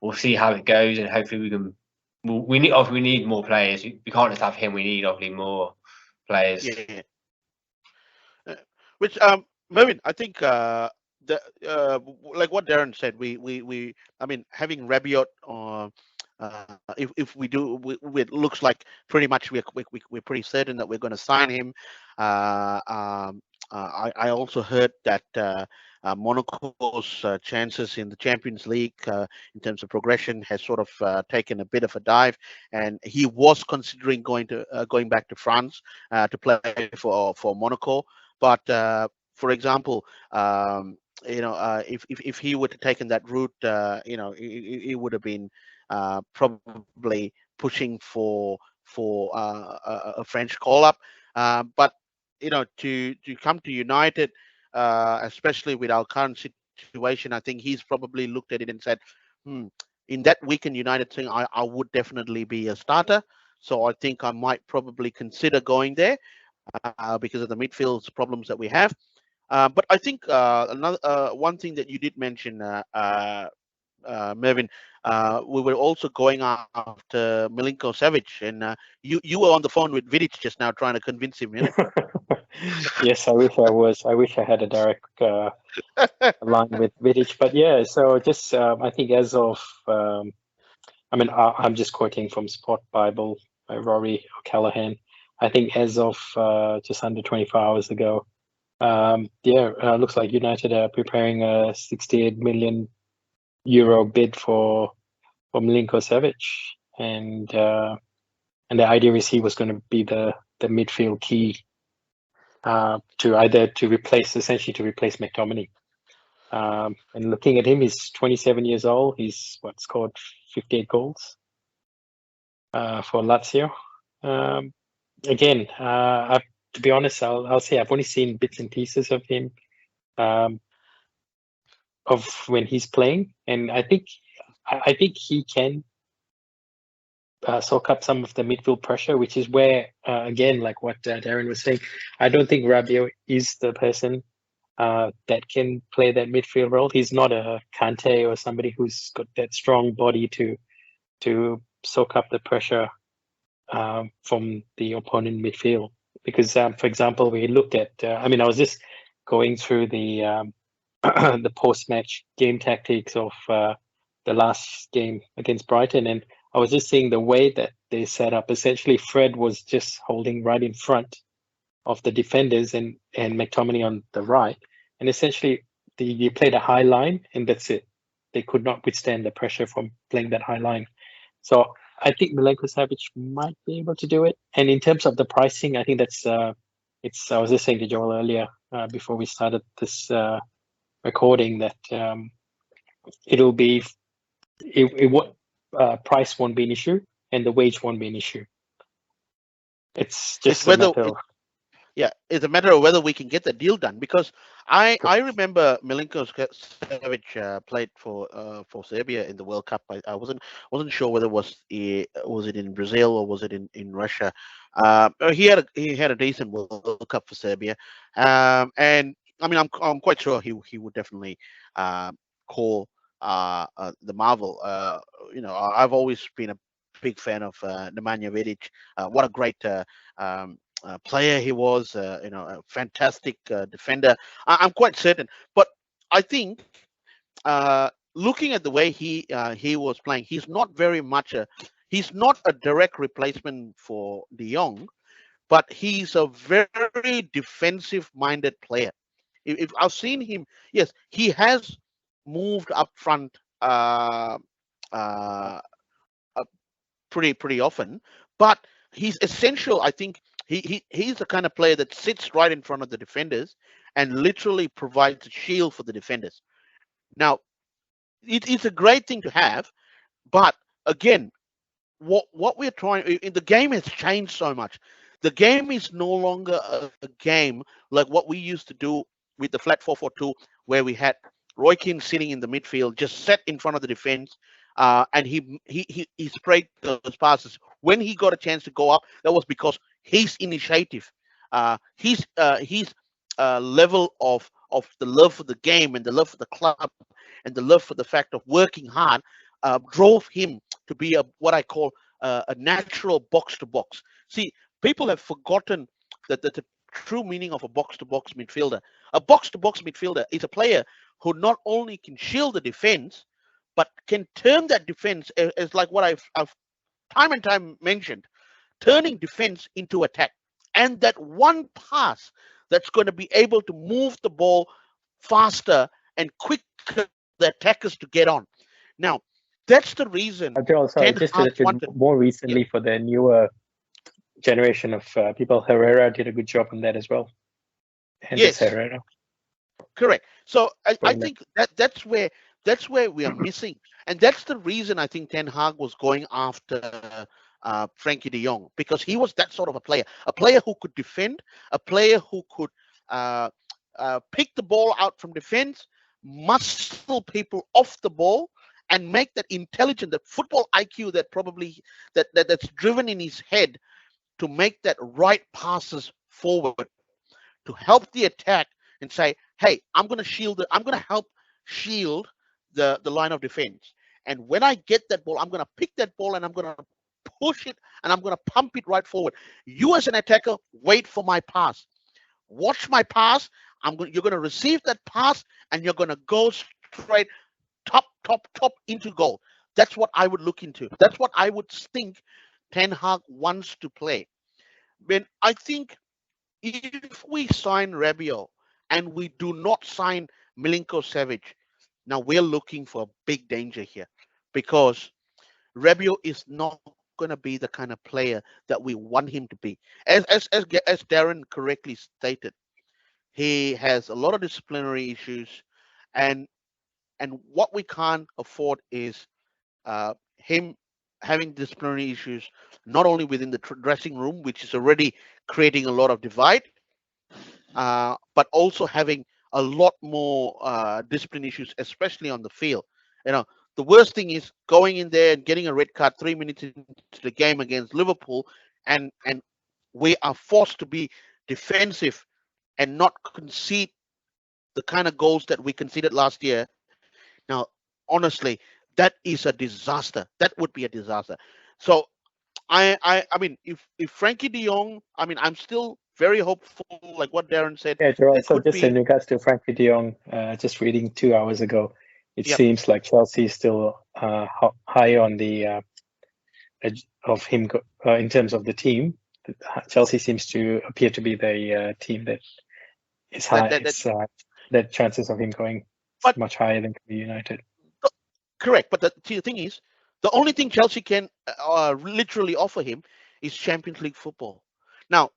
We'll see how it goes, and hopefully we can. We need more players. We can't just have him. We need obviously more players. Yeah. Which Mervin, I think like what Darren said, I mean, having Rabiot, if we do, it looks like pretty much we're pretty certain that we're going to sign him. I also heard that Monaco's chances in the Champions League in terms of progression has sort of taken a bit of a dive, and he was considering going back to France to play for Monaco. But for example, if he would have taken that route, he would have been probably pushing for a French call up. But to come to United, especially with our current situation, I think he's probably looked at it and said, in that weakened United thing, I would definitely be a starter. So I think I might probably consider going there because of the midfield's problems that we have. But I think another one thing that you did mention, Mervin, we were also going after Milinko-Savic, and you were on the phone with Vidic just now trying to convince him. Yes, I wish I was. I wish I had a direct line with Vidic. But yeah, so just I think as of, I'm just quoting from Sport Bible by Rory O'Callaghan. I think as of just under 24 hours ago, looks like United are preparing a 68 million euro bid for Milinko-Savic, and the idea is he was going to be the midfield key to replace McTominay. And looking at him, he's 27 years old. He's scored 58 goals for Lazio. Again, to be honest, I'll say I've only seen bits and pieces of him. of when he's playing, and I think he can soak up some of the midfield pressure, which is where again, like what Darren was saying, I don't think Rabiot is the person that can play that midfield role. He's not a Kante or somebody who's got that strong body to soak up the pressure from the opponent midfield. Because, for example, we look at, I was just going through the the post-match game tactics of the last game against Brighton, and I was just seeing the way that they set up. Essentially, Fred was just holding right in front of the defenders and McTominay on the right, and essentially you played a high line, and that's it. They could not withstand the pressure from playing that high line. So I think Milenko-Savic might be able to do it. And in terms of the pricing, I think that's it's. I was just saying to Joel earlier before we started this recording that it'll be price won't be an issue and the wage won't be an issue. It's just a matter of it's a matter of whether we can get the deal done, because I remember Milinkovic played for Serbia in the World Cup. I wasn't sure whether was it in Brazil or was it in Russia. He had a decent World Cup for Serbia, and I'm quite sure he would definitely call the Marvel. I've always been a big fan of Nemanja Vidic. What a great player he was, a fantastic defender. I'm quite certain, but I think looking at the way he was playing, he's not a direct replacement for De Jong, but he's a very defensive-minded player. If I've seen him, yes, he has moved up front pretty often, but he's essential. I think he's the kind of player that sits right in front of the defenders and literally provides a shield for the defenders. Now, it's a great thing to have, but again, what we're trying, the game has changed so much. The game is no longer a game like what we used to do with the flat 4-4-2, where we had Roy Keane sitting in the midfield, just set in front of the defense, and he sprayed those passes. When he got a chance to go up, that was because his initiative, his level of the love for the game and the love for the club and the love for the fact of working hard drove him to be what I call a natural box-to-box. See, people have forgotten that the true meaning of a box-to-box midfielder. A box-to-box midfielder is a player who not only can shield the defense, but can turn that defense as like what I've time and time mentioned, turning defense into attack. And that one pass that's going to be able to move the ball faster and quicker the attackers to get on. Now, that's the reason. Sorry, just to let you more recently for the newer generation of people, Herrera did a good job on that as well. And yes, Herrera. Correct. So I think that's where we are missing, and that's the reason I think Ten Hag was going after Frankie De Jong, because he was that sort of a player who could defend, a player who could pick the ball out from defense, muscle people off the ball, and make that intelligent, that football IQ that's driven in his head to make that right passes forward to help the attack and say, hey, I'm going to help shield the line of defense. And when I get that ball, I'm going to pick that ball and I'm going to push it and I'm going to pump it right forward. You as an attacker, wait for my pass. Watch my pass. You're going to receive that pass and you're going to go straight top into goal. That's what I would look into. That's what I would think Ten Hag wants to play. When I think if we sign Rabiot and we do not sign Milinko-Savic, now we're looking for a big danger here, because Rabiot is not going to be the kind of player that we want him to be. As Darren correctly stated, he has a lot of disciplinary issues, and what we can't afford is him having disciplinary issues, not only within the dressing room, which is already creating a lot of divide, but also having a lot more discipline issues, especially on the field. You know, the worst thing is going in there and getting a red card 3 minutes into the game against Liverpool, and we are forced to be defensive and not concede the kind of goals that we conceded last year. Now, honestly, that is a disaster. That would be a disaster. So I mean, if Frankie De Jong, I mean, I'm still very hopeful, like what Darren said. Yeah, Gerald, There so could just be, in regards to Frankie de Jong, just reading 2 hours ago, it Yep. seems like Chelsea is still high on the of him in terms of the team. Chelsea seems to appear to be the team that is high. That chances of him going But- much higher than United. correct. But the thing is, the only thing Chelsea can literally offer him is Champions League football. Now,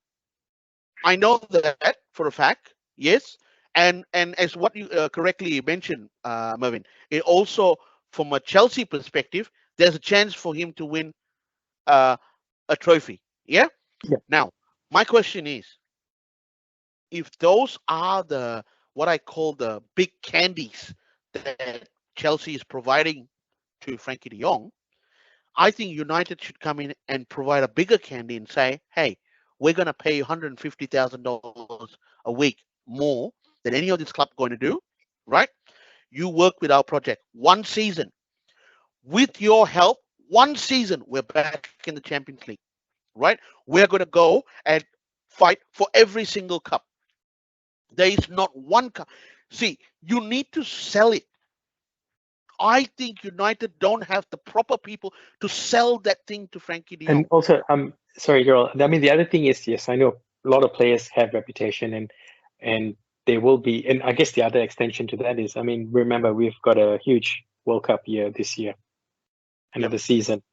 I know that for a fact, yes, and as what you correctly mentioned, Mervin, it also from a Chelsea perspective, there's a chance for him to win a trophy. Yeah. Yeah. Now, my question is, if those are the what I call the big candies that Chelsea is providing to Frankie De Jong, I think United should come in and provide a bigger candy and say, hey, we're going to pay you $150,000 a week more than any of this club going to do, right? You work with our project 1 season. With your help, 1 season, we're back in the Champions League, right? We're going to go and fight for every single cup. There is not one cup. See, you need to sell it. I think United don't have the proper people to sell that thing to Frankie De Jong. And also, sorry, Gerald. I mean, the other thing is, yes, I know a lot of players have reputation, and they will be. And I guess the other extension to that is, I mean, remember we've got a huge World Cup year this year, another season.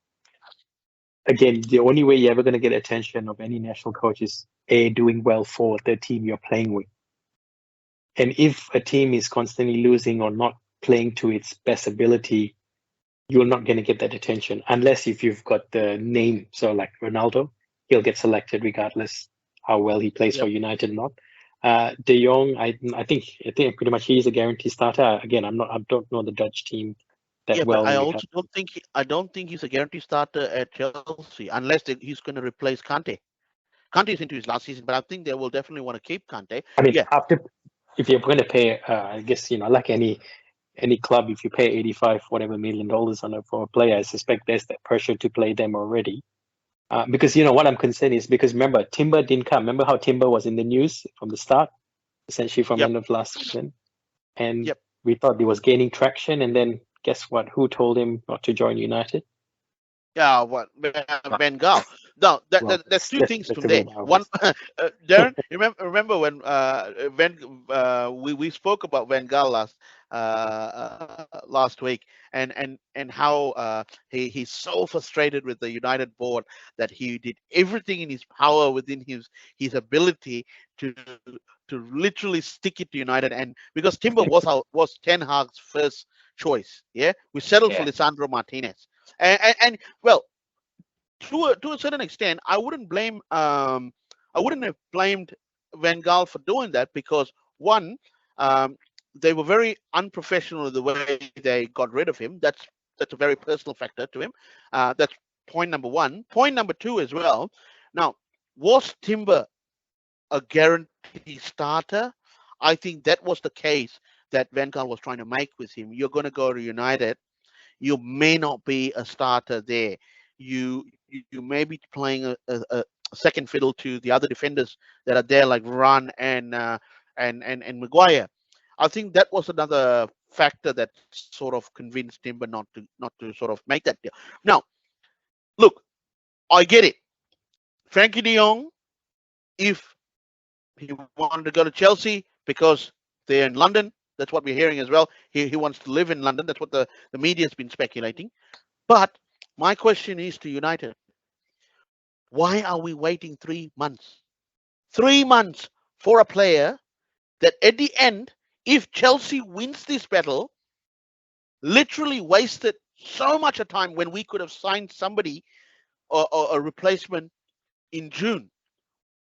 Again, the only way you're ever going to get attention of any national coach is doing well for the team you're playing with. And if a team is constantly losing or not playing to its best ability, you're not going to get that attention unless if you've got the name. So like Ronaldo, he'll get selected regardless how well he plays for United or not. De Jong, I think pretty much he's a guaranteed starter. Again, I don't know the Dutch team that well. But I also don't think he's a guaranteed starter at Chelsea unless he's going to replace Kante. Kante is into his last season, but I think they will definitely want to keep Kante. I mean, if you're going to pay, I guess like any club, if you pay 85 whatever million dollars for a player, I suspect there's that pressure to play them already. Because what I'm concerned is because remember Timber didn't come. Remember how Timber was in the news from the start, essentially from end of last season, and we thought he was gaining traction, and then guess what? Who told him not to join United? Yeah, what Van Gaal. No, there's two things from there. One, Darren, remember when we spoke about Van Gaal last week, and how he's so frustrated with the United board that he did everything in his power within his ability to literally stick it to United, and because Timber was Ten Hag's first choice, we settled for Lisandro Martinez. And well, to a certain extent, I wouldn't have blamed Van Gaal for doing that because one, they were very unprofessional in the way they got rid of him. That's a very personal factor to him. That's point number one. Point number two as well. Now, was Timber a guaranteed starter? I think that was the case that Van Gaal was trying to make with him. You're going to go to United. You may not be a starter there. You may be playing a second fiddle to the other defenders that are there, like Varane and Maguire. I think that was another factor that sort of convinced Timber not to sort of make that deal. Now, look, I get it. Frankie De Jong, if he wanted to go to Chelsea because they're in London, that's what we're hearing as well. He wants to live in London. That's what the media's been speculating. But my question is to United. Why are we waiting 3 months? 3 months for a player that at the end, if Chelsea wins this battle, literally wasted so much of time when we could have signed somebody or a replacement in June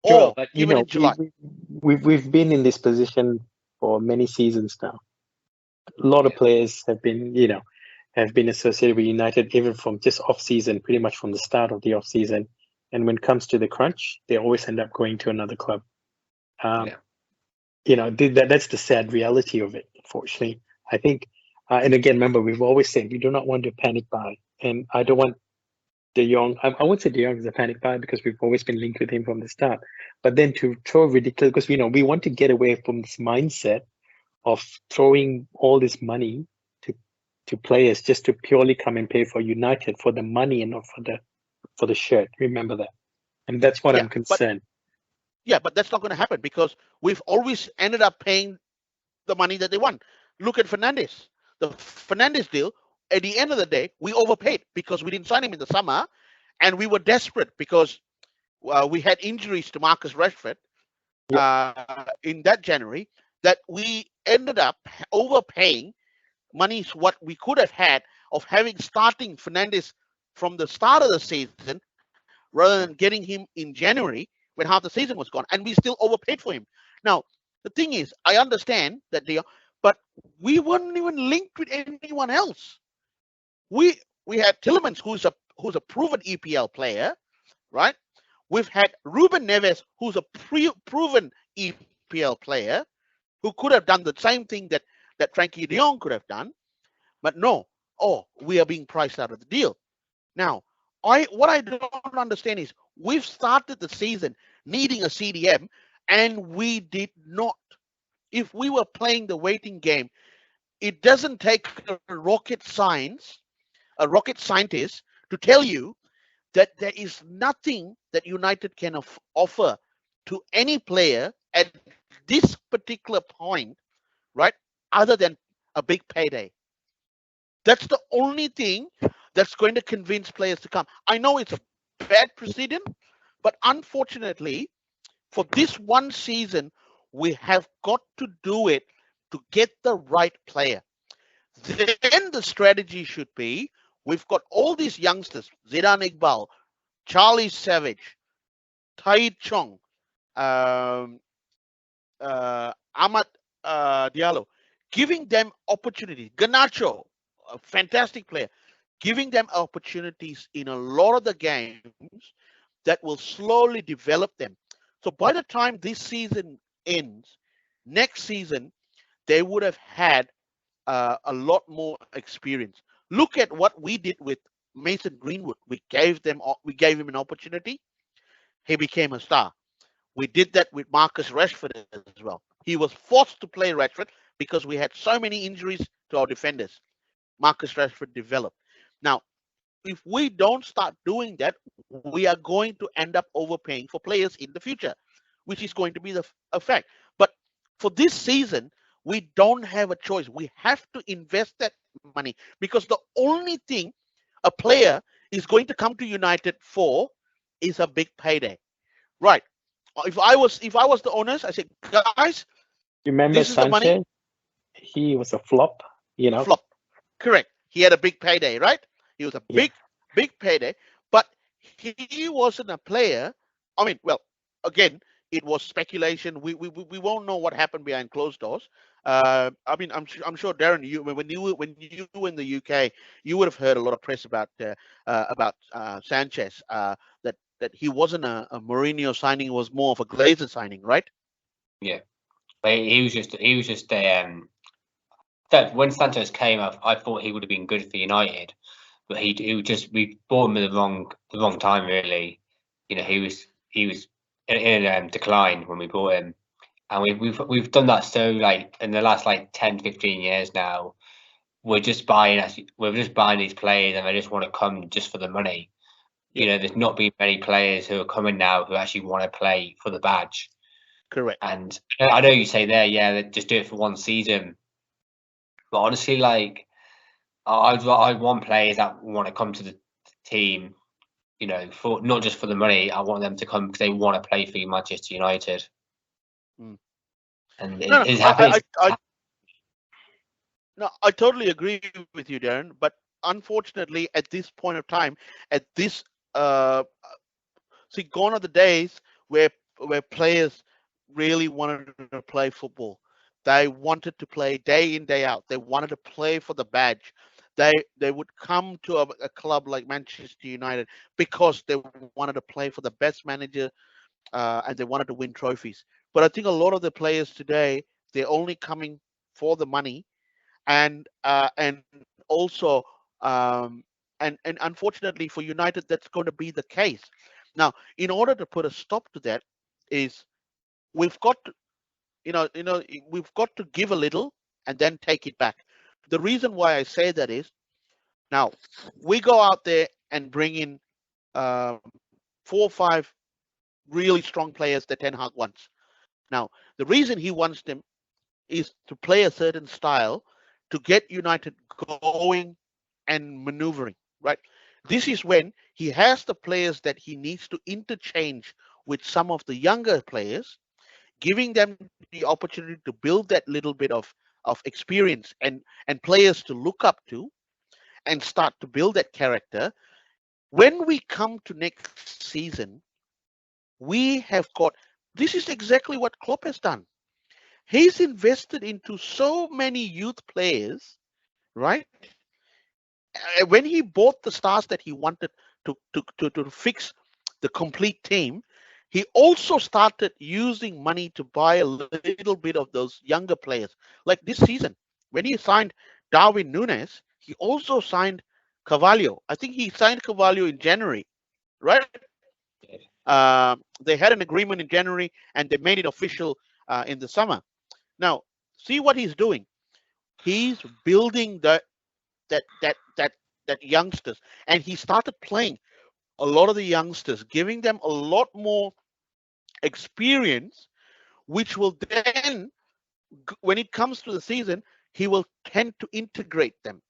or but even in July. We've been in this position for many seasons now. A lot of players have been, have been associated with United even from just off season, pretty much from the start of the off season. And when it comes to the crunch, they always end up going to another club. That's the sad reality of it, unfortunately. I think, and again, remember, we've always said we do not want to panic buy. And I don't want De Jong, I wouldn't say De Jong is a panic buy because we've always been linked with him from the start. But then to throw ridiculous, because we want to get away from this mindset of throwing all this money to players just to purely come and pay for United for the money and not for the shirt. Remember that. And that's what I'm concerned. But that's not going to happen because we've always ended up paying the money that they want. Look at Fernandes. The Fernandes deal, at the end of the day, we overpaid because we didn't sign him in the summer, and we were desperate because we had injuries to Marcus Rashford in that January, that we ended up overpaying money what we could have had of starting Fernandes from the start of the season rather than getting him in January when half the season was gone, and we still overpaid for him. Now, the thing is, I understand that but we weren't even linked with anyone else. We had Tielemans, who's a proven EPL player, right? We've had Ruben Neves, who's a proven EPL player, who could have done the same thing that Frankie de Jong could have done, but no. We are being priced out of the deal. Now, what I don't understand is we've started the season needing a CDM, and we did not. If we were playing the waiting game, it doesn't take a rocket scientist to tell you that there is nothing that United can offer to any player at this particular point, right, other than a big payday. That's the only thing that's going to convince players to come. I know it's a bad precedent, but unfortunately, for this one season, we have got to do it to get the right player. Then the strategy should be, we've got all these youngsters, Zidane Iqbal, Charlie Savage, Tai Chong, Ahmad Diallo, giving them opportunities. Garnacho, a fantastic player, giving them opportunities in a lot of the games that will slowly develop them. So by the time this season ends, next season, they would have had a lot more experience. Look at what we did with Mason Greenwood. We gave him an opportunity. He became a star. We did that with Marcus Rashford as well. He was forced to play Rashford because we had so many injuries to our defenders. Marcus Rashford developed. Now, if we don't start doing that, we are going to end up overpaying for players in the future, which is going to be the effect. But for this season, we don't have a choice. We have to invest that money because the only thing a player is going to come to United for is a big payday, right? If I was the owners, I said, guys, you remember this is the money. He was a flop, Flop, correct. He had a big payday, right? He was a big payday, but he wasn't a player. I mean, well, again, it was speculation. We won't know what happened behind closed doors. I mean, I'm sure Darren, when you were in the UK, you would have heard a lot of press about Sanchez. That he wasn't a Mourinho signing, was more of a Glazer signing, right? Yeah, but he was just that when Sanchez came up, I thought he would have been good for United, but we bought him at the wrong time, really. He was in decline when we bought him, and we've done that so in the last 10, 15 years now. We're just buying these players, and they just want to come just for the money. There's not been many players who are coming now who actually want to play for the badge. Correct. And I know you say there, just do it for one season. But honestly, I want players that want to come to the team, for not just for the money. I want them to come because they want to play for Manchester United. Mm. And it's happening. I totally agree with you, Darren. But unfortunately, at this point of time, at this gone are the days where players really wanted to play football. They wanted to play day in, day out. They wanted to play for the badge. They would come to a club like Manchester United because they wanted to play for the best manager, and they wanted to win trophies. But I think a lot of the players today, they're only coming for the money, and also and unfortunately for United, that's going to be the case. Now, in order to put a stop to that, is we've got to, we've got to give a little and then take it back. The reason why I say that is, now we go out there and bring in 4 or 5 really strong players that Ten Hag wants. Now, the reason he wants them is to play a certain style to get United going and maneuvering, right? This is when he has the players that he needs to interchange with some of the younger players, giving them the opportunity to build that little bit of experience and players to look up to and start to build that character. When we come to next season, we have got, this is exactly what Klopp has done. He's invested into so many youth players, right? When he bought the stars that he wanted to fix the complete team, he also started using money to buy a little bit of those younger players. Like this season, when he signed Darwin Núñez, he also signed Carvalho. I think he signed Carvalho in January, right? They had an agreement in January and they made it official in the summer. Now, see what he's doing. He's building that youngsters, and he started playing a lot of the youngsters, giving them a lot more experience, which will then, when it comes to the season, he will tend to integrate them.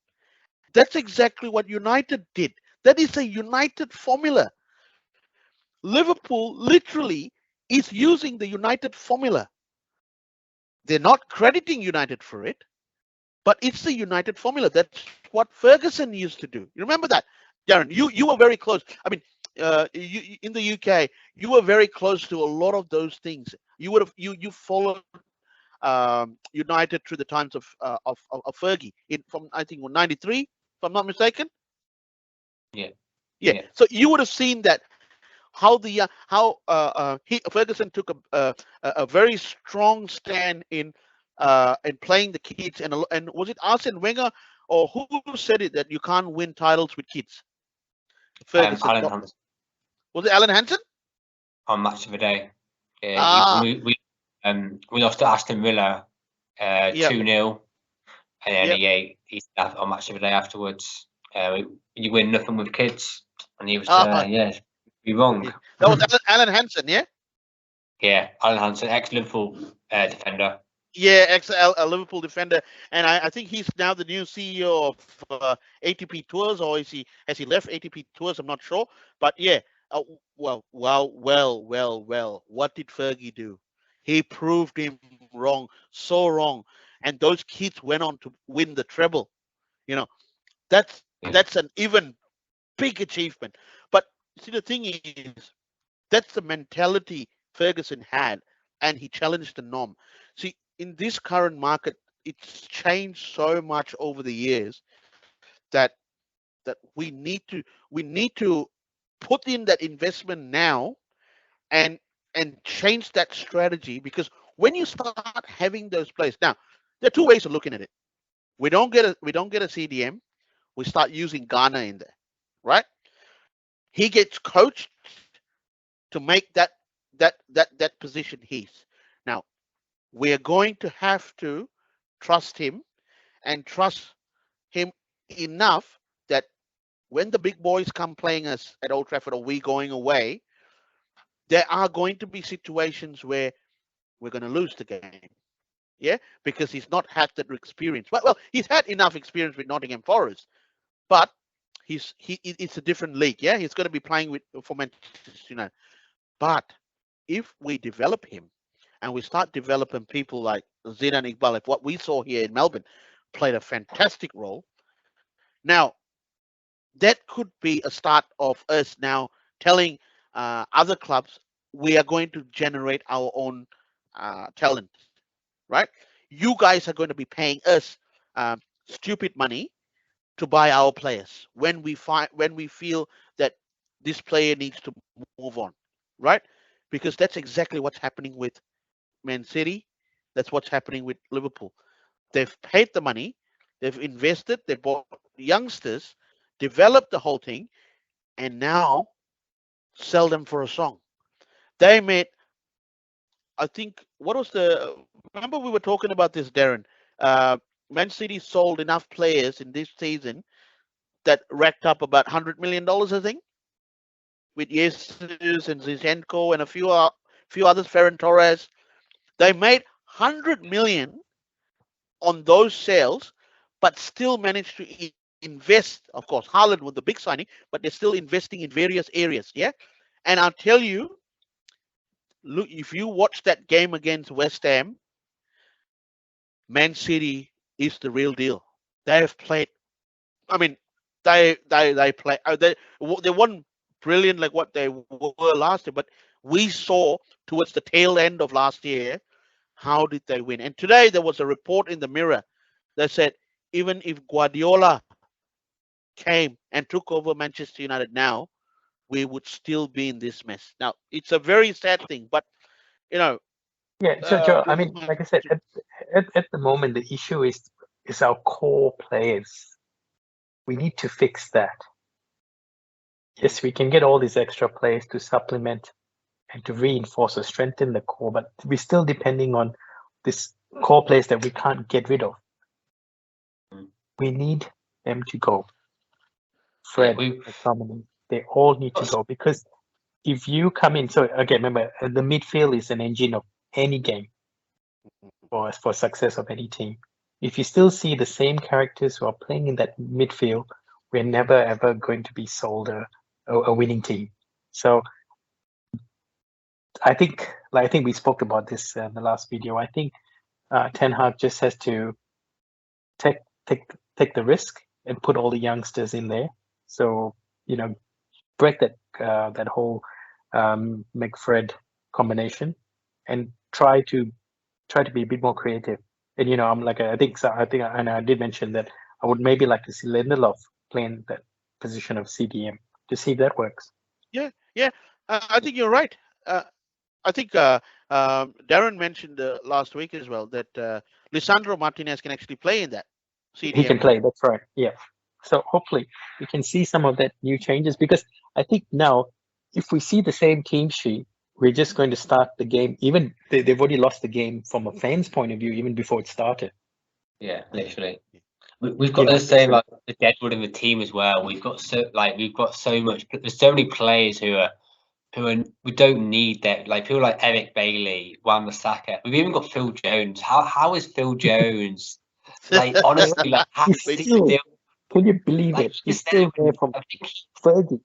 That's exactly what United did. That is a United formula. Liverpool literally is using the United formula. They're not crediting United for it, but it's the United formula. That's what Ferguson used to do. You remember that, Darren? You were very close. I mean, you, in the UK, you were very close to a lot of those things. You would have you followed United through the times of Fergie from, I think, '93, if I'm not mistaken. Yeah. So you would have seen that how Ferguson took a very strong stand in playing the kids, and was it Arsene Wenger or who said it that you can't win titles with kids? Ferguson. Alan Hansen. Was it Alan Hansen? On Match of the Day. Yeah, we lost to Aston Villa 2-0, and then he on Match of the Day afterwards. You win nothing with kids, and he was be wrong. Yeah. That was Alan Hansen, yeah. Yeah, Alan Hansen, ex-Liverpool defender. Yeah, a Liverpool defender, and I think he's now the new CEO of ATP Tours, or has he left ATP Tours? I'm not sure, but yeah. Well. What did Fergie do? He proved him wrong, so wrong, and those kids went on to win the treble. You know, that's an even big achievement. But see, the thing is, that's the mentality Ferguson had, and he challenged the norm. See, in this current market, it's changed so much over the years that we need to put in that investment now and change that strategy, because when you start having those players, now there are two ways of looking at it. We don't get a CDM, we start using Ghana in there, right? He gets coached to make that position his. Now we're going to have to trust him, and trust him enough that when the big boys come playing us at Old Trafford, or we going away, there are going to be situations where we're going to lose the game. Yeah, because he's not had that experience. Well, he's had enough experience with Nottingham Forest, but it's a different league. Yeah, he's going to be playing for Manchester United. But if we develop him, and we start developing people like Zidane Iqbal, if what we saw here in Melbourne, played a fantastic role. Now, that could be a start of us now telling other clubs we are going to generate our own talent, right? you guys are going to be paying us stupid money to buy our players when we feel that this player needs to move on, right? Because that's exactly what's happening with Man City. That's what's happening with Liverpool. They've paid the money, they've invested, they bought youngsters, developed the whole thing, and now sell them for a song. They made, I think, what was the? Remember we were talking about this, Darren. Man City sold enough players in this season that racked up about $100 million, I think, with Jesus and Zinchenko and a few others, Ferran Torres. They made 100 million on those sales, but still managed to invest. Of course, Haaland was the big signing, but they're still investing in various areas. Yeah, and I'll tell you, look, if you watch that game against West Ham, Man City is the real deal. They have played. I mean, they play. They won brilliant like what they were last year, but we saw towards the tail end of last year how did they win. And today there was a report in the Mirror that said even if Guardiola came and took over Manchester United now, we would still be in this mess. Now it's a very sad thing, but you know. Yeah, so Joe, I mean, like I said, at the moment the issue is our core players. We need to fix that. Yes, we can get all these extra players to supplement and to reinforce or strengthen the core, but we're still depending on this core players that we can't get rid of. We need them to go. Fred, McTominay, they all need to go, because if you come in, so again, remember, the midfield is an engine of any game for success of any team. If you still see the same characters who are playing in that midfield, we're never ever going to be sold a winning team. So I think we spoke about this in the last video. I think Ten Hag just has to take the risk and put all the youngsters in there. So break that whole McFred combination and try to be a bit more creative. And I think and I did mention that I would maybe like to see Lindelof playing that position of CDM to see if that works. Yeah. I think you're right. I think Darren mentioned last week as well that Lisandro Martinez can actually play in that CDM. He can play. That's right. Yeah. So hopefully we can see some of that new changes, because I think now if we see the same team sheet, we're just going to start the game. Even they've already lost the game from a fan's point of view, even before it started. Yeah, literally. We've got the same like the deadwood in the team as well. We've got so much. There's so many players who we don't need that. Like people like Eric Bailey, Wan-Bissaka. We've even got Phil Jones. How is Phil Jones? Like honestly, like can you believe it? He's still there from Fergie.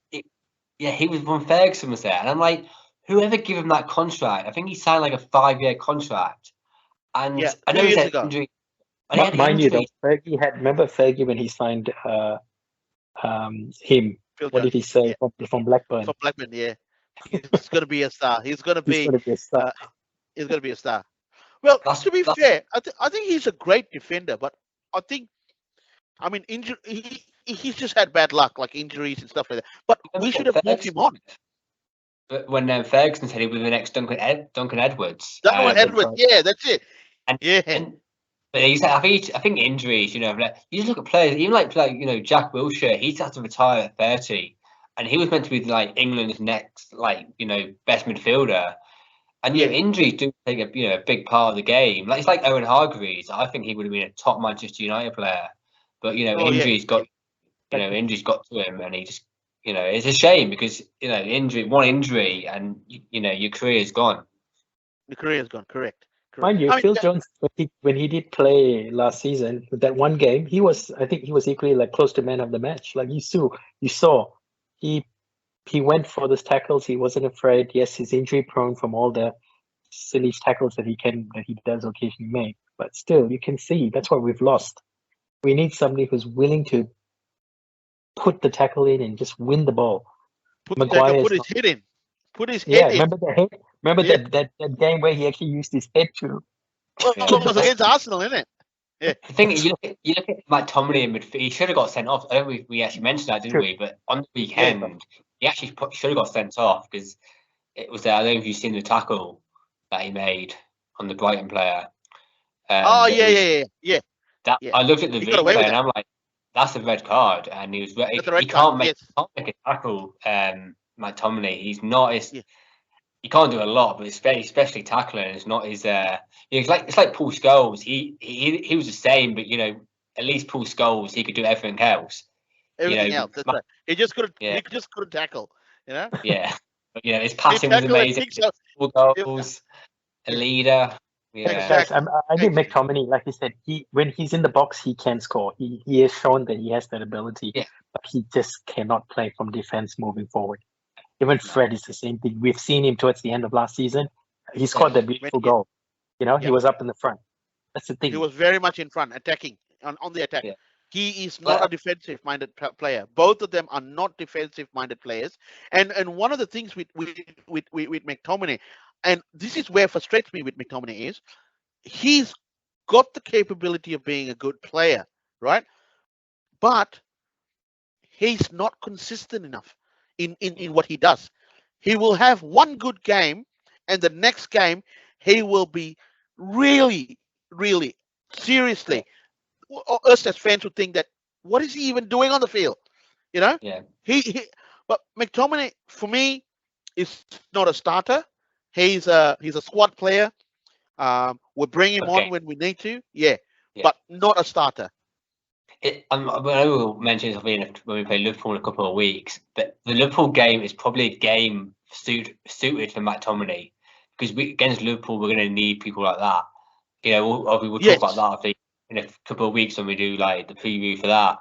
He was when Ferguson was there, and I'm like, whoever gave him that contract? I think he signed like a 5-year contract, and I know he's had injury. Mind you, though, Fergie remember Fergie when he signed him? What did he say from Blackburn? From Blackburn, yeah. He's going to be a star. He's going to be a star. He's going to be a star. Well, to be fair, I think he's a great defender, but I mean, injury. He's just had bad luck, like injuries and stuff like that. But we should have moved him on. But when Ferguson said he was the next Duncan Edwards. Yeah, that's it. But I think injuries. You just look at players, even like Jack Wilshere. He's had to retire at 30, and he was meant to be like England's next best midfielder. And injuries do take a big part of the game. Like it's like Owen Hargreaves. I think he would have been a top Manchester United player, but injuries got to him, and he just it's a shame because one injury and your career is gone. The career is gone. Correct. Mind you, Phil Jones, when he did play last season with that one game, I think he was equally like close to man of the match. Like you saw, he went for those tackles. He wasn't afraid. Yes, he's injury prone from all the silly tackles that he does occasionally make. But still, you can see that's what we've lost. We need somebody who's willing to put the tackle in and just win the ball. Put his head in. Put his head in. Remember the head? Remember that game where he actually used his head to Well, Yeah. it was against Arsenal, isn't it? Yeah. The thing is, you look at McTominay in midfield. He should have got sent off. I don't know if we actually mentioned that, didn't we? But on the weekend, he actually should have got sent off because it was there. I don't know if you've seen the tackle that he made on the Brighton player. Oh, yeah. That Yeah. I looked at the He got away video with and it. I'm like, that's a red card, and he was. That's a He red can't card, make a tackle. McTominay, he's not his. He can't do a lot, but especially tackling is not his. It's like Paul Scholes. He was the same, but at least Paul Scholes, he could do everything else. Everything else. That's right. He just couldn't. Yeah. He just couldn't tackle. Yeah, but his passing was amazing. 4 goals, a leader. Yeah. Exactly. I think McTominay, like you said, when he's in the box, he can score. He has shown that he has that ability, but he just cannot play from defense moving forward. Even Fred is the same thing. We've seen him towards the end of last season. He scored that beautiful goal. He was up in the front. That's the thing. He was very much in front, attacking on the attack. Yeah. He is not a defensive-minded player. Both of them are not defensive-minded players. And one of the things with McTominay, and this is where frustrates me with McTominay, is he's got the capability of being a good player, right? But he's not consistent enough in what he does. He will have one good game, and the next game he will be really, really seriously. Us as fans would think that, what is he even doing on the field? Yeah. But McTominay, for me, is not a starter. He's a squad player. We bring him on when we need to. Yeah, but not a starter. I will mention this when we play Liverpool in a couple of weeks, but the Liverpool game is probably a game suited for McTominay, because against Liverpool we're going to need people like that. We'll talk about that in a couple of weeks when we do like the preview for that.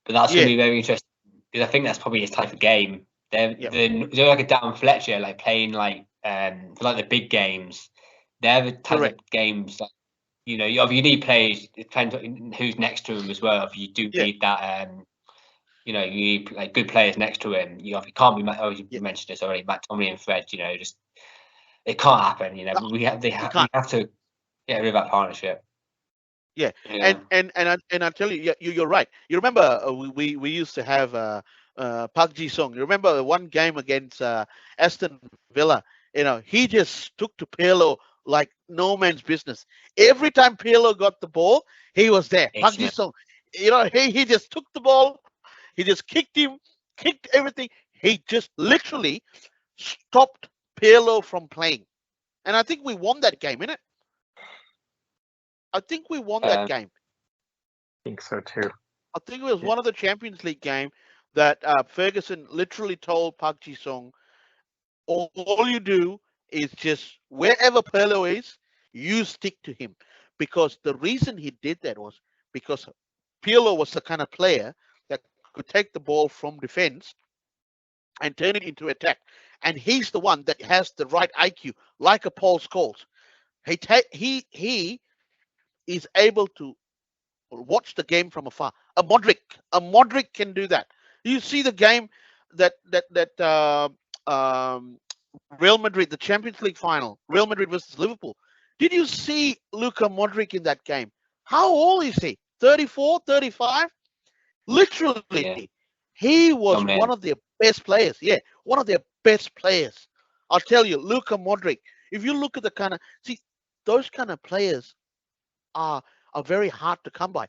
But that's going to be very interesting, because I think that's probably his type of game. They're like a Darren Fletcher, like playing like for like the big games. They're the type of games that you need players. It depends on who's next to him as well. If you do need that, you need like good players next to him. You can't be. You mentioned this already, McTominay and Fred. Just it can't happen. We have to get rid of that partnership. Yeah. And I tell you, you're right. You remember we used to have Park Ji-sung. You remember one game against Aston Villa? He just took to Pirlo like no man's business. Every time Pirlo got the ball, he was there. Park Ji-sung, he just took the ball, he just kicked everything. He just literally stopped Pirlo from playing. And I think we won that game, innit? I think we won that game. I think so too. I think it was one of the Champions League game that Ferguson literally told Park Ji-sung, all you do is just wherever Pirlo is, you stick to him. Because the reason he did that was because Pirlo was the kind of player that could take the ball from defense and turn it into attack. And he's the one that has the right IQ, like a Paul Scholes. He is able to watch the game from afar. A Modric can do that. You see the game that Real Madrid, the Champions League final, Real Madrid versus Liverpool. Did you see Luka Modric in that game? How old is he? 34, 35? Literally, he was one of their best players. Yeah, one of their best players. I'll tell you, Luka Modric. If you look at those kind of players are very hard to come by.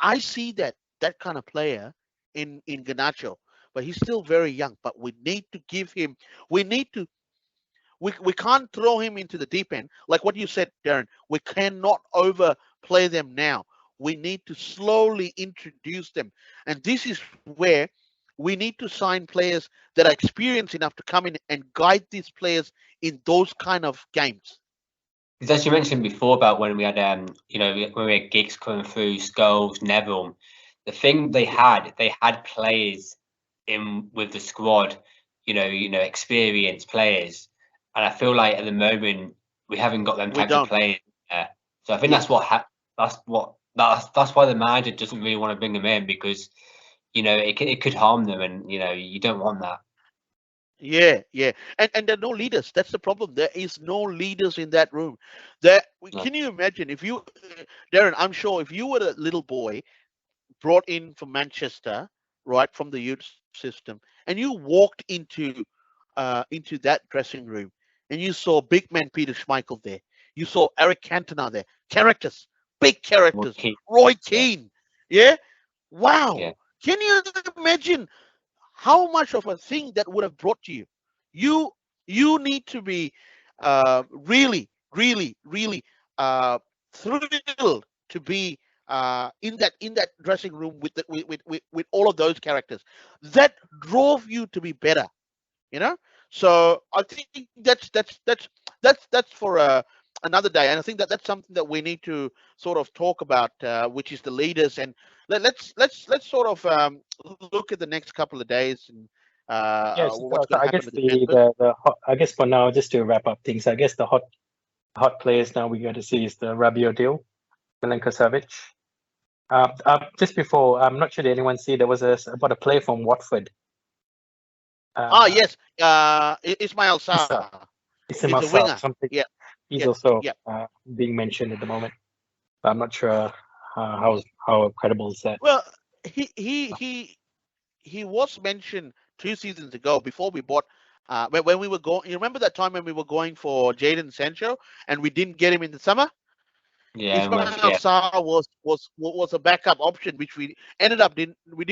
I see that kind of player in Garnacho, but he's still very young. But we need to give him. We can't throw him into the deep end like what you said, Darren. We cannot overplay them now. We need to slowly introduce them, and this is where we need to sign players that are experienced enough to come in and guide these players in those kind of games. Because as you mentioned before about when we had, when we had Giggs coming through, Scholes, Neville, the thing they had players in with the squad, experienced players, and I feel like at the moment we haven't got them types of players there. So I think that's why the manager doesn't really want to bring them in, because it could harm them, and you don't want that. Yeah, yeah, and there are no leaders. That's the problem. There is no leaders in that room. There, No. can you imagine if you, Darren? I'm sure if you were a little boy brought in from Manchester, right, from the youth system, and you walked into that dressing room, and you saw big man Peter Schmeichel there. You saw Eric Cantona there. Characters, big We'll characters. keep. Roy Yeah. Keane. Yeah. Wow. Yeah. Can you imagine how much of a thing that would have brought to you? You you need to be really, really, really thrilled to be in that dressing room with with all of those characters. That drove you to be better, you know. So I think that's for another day, and I think that that's something that we need to sort of talk about, which is the leaders. And let's sort of look at the next couple of days and Yes, what's so going to I happen guess with the transfers. I guess for now, just to wrap up things, I guess the hot players now we got to see is the Rabiot deal, Milinkovic. Just before, I'm not sure did anyone see there was about a play from Watford. Yes, Ismail Issa, Sarr. Ismail He's a Sarr, winger. something. Yeah, He's yeah, also yeah. being mentioned at the moment. I'm not sure how credible is that. Well, he he he he was mentioned 2 seasons ago before we bought. When we were going, you remember that time when we were going for Jadon Sancho and we didn't get him in the summer? Yeah. I Ismail remember. Yeah. Sarr was a backup option, which we didn't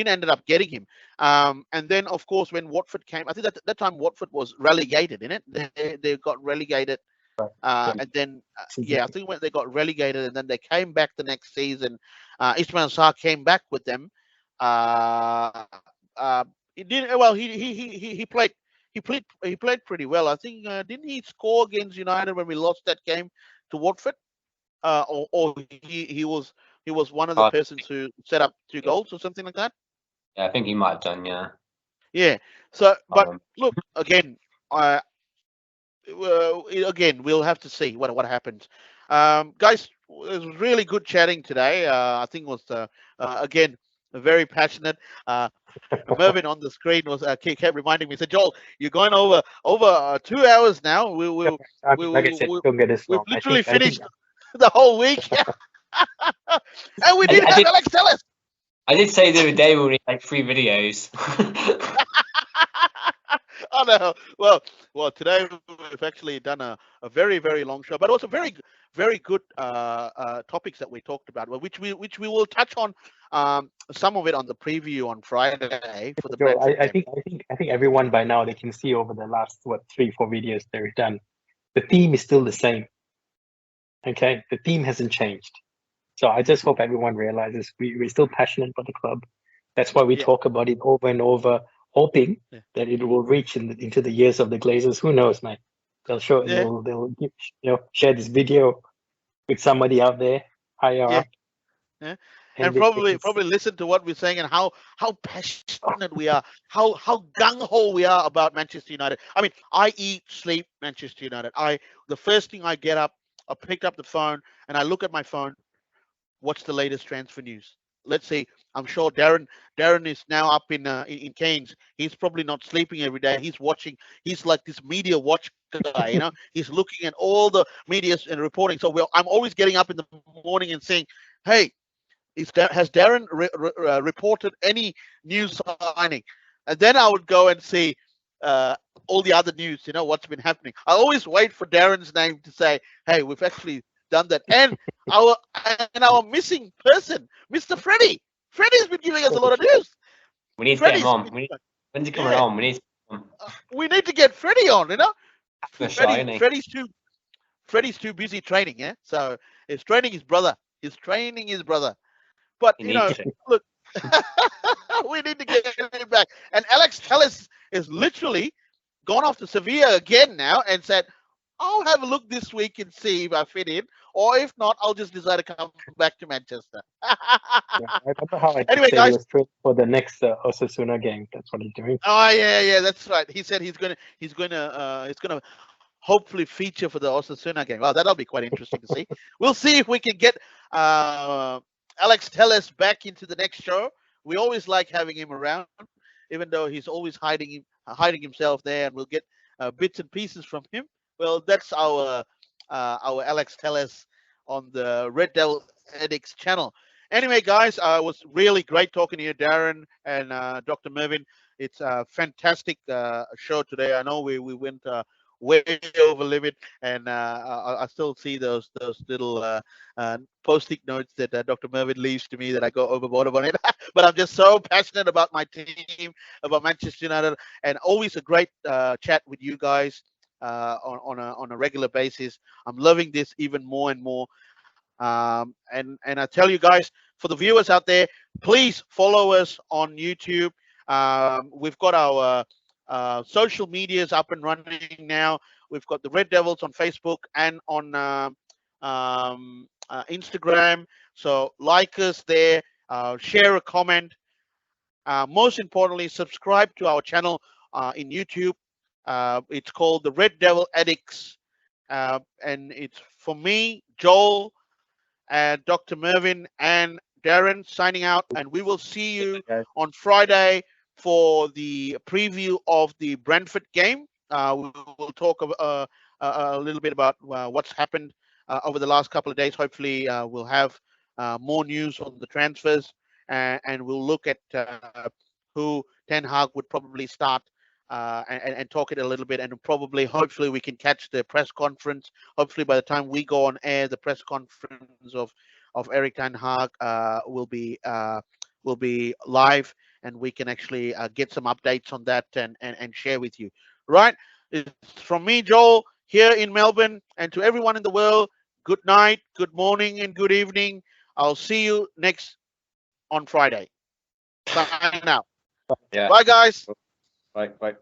ended up getting him. And then of course when Watford came, I think that time Watford was relegated, in it. They got relegated, Yeah, and then season yeah, I think when they got relegated, and then they came back the next season. Ismail Sarr came back with them. Uh, uh, he did well. He played pretty well. I think didn't he score against United when we lost that game to Watford? Or he was one of the Oh, persons who set up two yeah. goals or something like that. Yeah. I think he might have done. Yeah. Yeah. So, but Um, look again. Again, we'll have to see what happens. Guys, it was really good chatting today. I think it was again very passionate. Mervin on the screen was kept reminding me. Said, Joel, you're going over 2 hours now. We will I we, mean, like I we, said, we, don't get us we've wrong. literally I think finished the whole week, and we didn't I have did. Alex Telles. I did say the other day we need like 3 videos. Oh no! Well, today we've actually done a very very long show, but also very good topics that we talked about, which we will touch on some of it on the preview on Friday for the Joe, Brentford I game. think everyone by now they can see over the last 3-4 videos that we've done, the theme is still the same. Okay, the theme hasn't changed. So I just hope everyone realizes we're still passionate about the club. That's why we Yeah. talk about it over and over, hoping Yeah. that it will reach into the years of the Glazers. Who knows, man? They'll show. Yeah. They'll share this video with somebody out there higher Yeah. up, Yeah. and And they probably can see. listen to what we're saying and how passionate we are, how gung ho we are about Manchester United. I mean, I eat, sleep Manchester United. The first thing I get up, I pick up the phone and I look at my phone. What's the latest transfer news? Let's see. I'm sure Darren is now up in Cairns. He's probably not sleeping every day. He's watching. He's like this media watch guy. He's looking at all the media and reporting. So I'm always getting up in the morning and saying, "Hey, has Darren reported any new signing?" And then I would go and see all the other news. What's been happening. I always wait for Darren's name to say, "Hey, we've actually done that." And our missing person, Mr. Freddie. Freddie's been giving us a lot of news. We need to get him Freddie's on. been, When's he coming yeah, on? We need to get him we need to get Freddie on. on a shot, isn't he? Freddie's too busy training. Yeah, so he's training his brother. But He needs to. look, we need to get him back. And Alex Telles is literally gone off to Sevilla again now and said, "I'll have a look this week and see if I fit in, or if not, I'll just decide to come back to Manchester." Yeah, I remember how I Anyway, say guys. he was trained for the next Osasuna game. That's what he's doing. Oh yeah, that's right. He said he's gonna hopefully feature for the Osasuna game. Well, that'll be quite interesting to see. We'll see if we can get Alex Telles back into the next show. We always like having him around, even though he's always hiding hiding himself there, and we'll get bits and pieces from him. Well, that's our Alex Telles on the Red Devil Addicts channel. Anyway, guys, it was really great talking to you, Darren and Dr. Mervin. It's a fantastic show today. I know we went way over limit, and I still see those little post-it notes that Dr. Mervin leaves to me that I go overboard on it. But I'm just so passionate about my team, about Manchester United, and always a great chat with you guys on a regular basis. I'm loving this even more and more. And I tell you guys, for the viewers out there, please follow us on YouTube. We've got our social medias up and running now. We've got the Red Devils on Facebook and on Instagram. So like us there, share a comment. Most importantly, subscribe to our channel in YouTube. It's called the Red Devil Addicts, and it's for me, Joel, and Dr. Mervin and Darren signing out, and we will see you on Friday for the preview of the Brentford game. We will talk a little bit about what's happened over the last couple of days. Hopefully, we'll have more news on the transfers, and we'll look at who Ten Hag would probably start and talk it a little bit, and probably, hopefully, we can catch the press conference. Hopefully, by the time we go on air, the press conference of Erik Ten Hag will be live, and we can actually get some updates on that and share with you. Right? It's from me, Joel, here in Melbourne, and to everyone in the world, good night, good morning, and good evening. I'll see you next on Friday. Sign out. Yeah. Bye, guys. Bye.